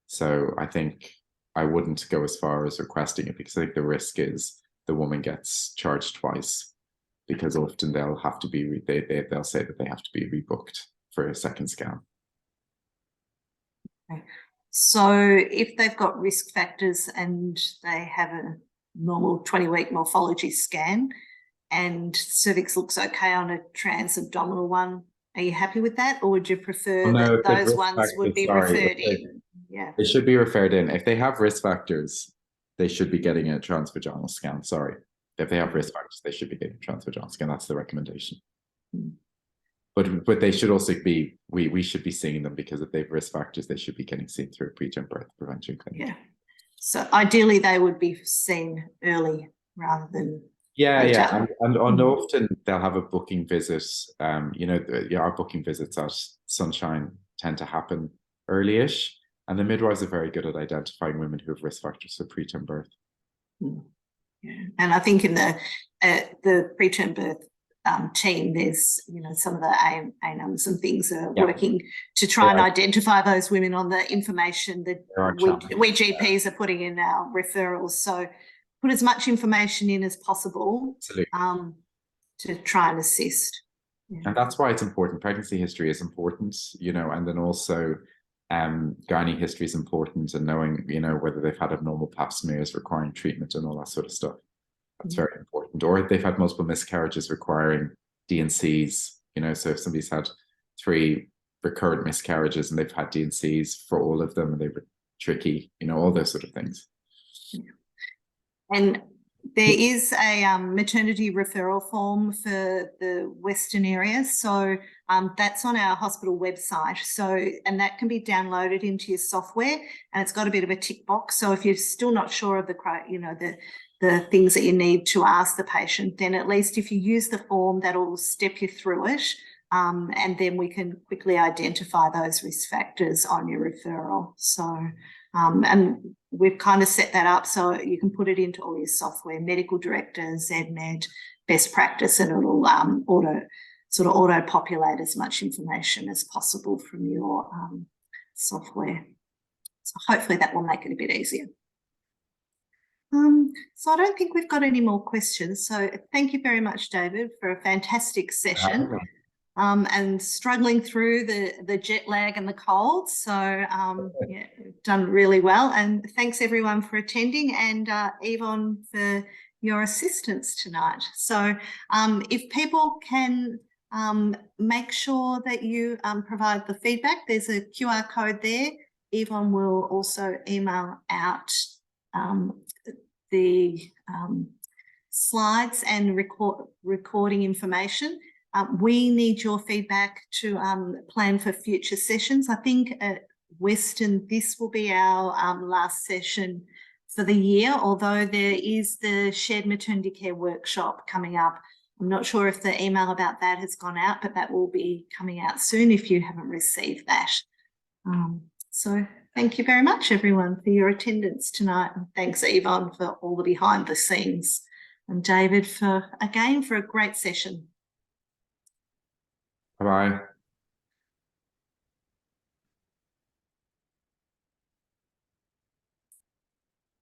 S2: So I think I wouldn't go as far as requesting it, because I think the risk is the woman gets charged twice, because often they'll have to be, they'll say that they have to be rebooked for a second scan.
S1: Okay. So if they've got risk factors and they have a normal 20-week morphology scan and cervix looks okay on a trans-abdominal one, are you happy with that, or would you prefer that those ones would be referred in? Yeah,
S2: they should be referred in. If they have risk factors, they should be getting a transvaginal scan. Sorry, if they have risk factors, they should be getting a transvaginal scan. That's the recommendation. But they should also be, we should be seeing them, because if they have risk factors, they should be getting seen through a preterm birth prevention clinic.
S1: Yeah. So ideally, they would be seen early rather than.
S2: Yeah. And often they'll have a booking visit. Our booking visits at Sunshine tend to happen early-ish, and the midwives are very good at identifying women who have risk factors for preterm birth.
S1: Yeah, and I think in the preterm birth team, there's some of the ANMs and things are working to try and identify those women on the information that we GPs are putting in our referrals. So put as much information in as possible to try and assist. Yeah.
S2: And that's why it's important. Pregnancy history is important, and then also gynae history is important, and knowing, whether they've had abnormal pap smears requiring treatment and all that sort of stuff. That's very important. Or if they've had multiple miscarriages requiring D&Cs, so if somebody's had 3 recurrent miscarriages and they've had D&Cs for all of them and they were tricky, all those sort of things.
S1: Yeah. And there is a maternity referral form for the Western area. So that's on our hospital website. So, and that can be downloaded into your software, and it's got a bit of a tick box. So if you're still not sure of the the things that you need to ask the patient, then at least if you use the form, that'll step you through it. And then we can quickly identify those risk factors on your referral. So, and we've kind of set that up so you can put it into all your software, Medical Director, ZMed, Best Practice, and it'll auto-populate as much information as possible from your software. So hopefully that will make it a bit easier. So I don't think we've got any more questions. So thank you very much, David, for a fantastic session. And struggling through the jet lag and the cold. So yeah, we've done really well. And thanks everyone for attending, and Yvonne for your assistance tonight. So if people can make sure that you provide the feedback, there's a QR code there. Yvonne will also email out the slides and recording information. We need your feedback to plan for future sessions. I think at Western, this will be our last session for the year, although there is the shared maternity care workshop coming up. I'm not sure if the email about that has gone out, but that will be coming out soon if you haven't received that. So thank you very much, everyone, for your attendance tonight. And thanks, Yvonne, for all the behind the scenes. And David, for a great session.
S2: Bye-bye.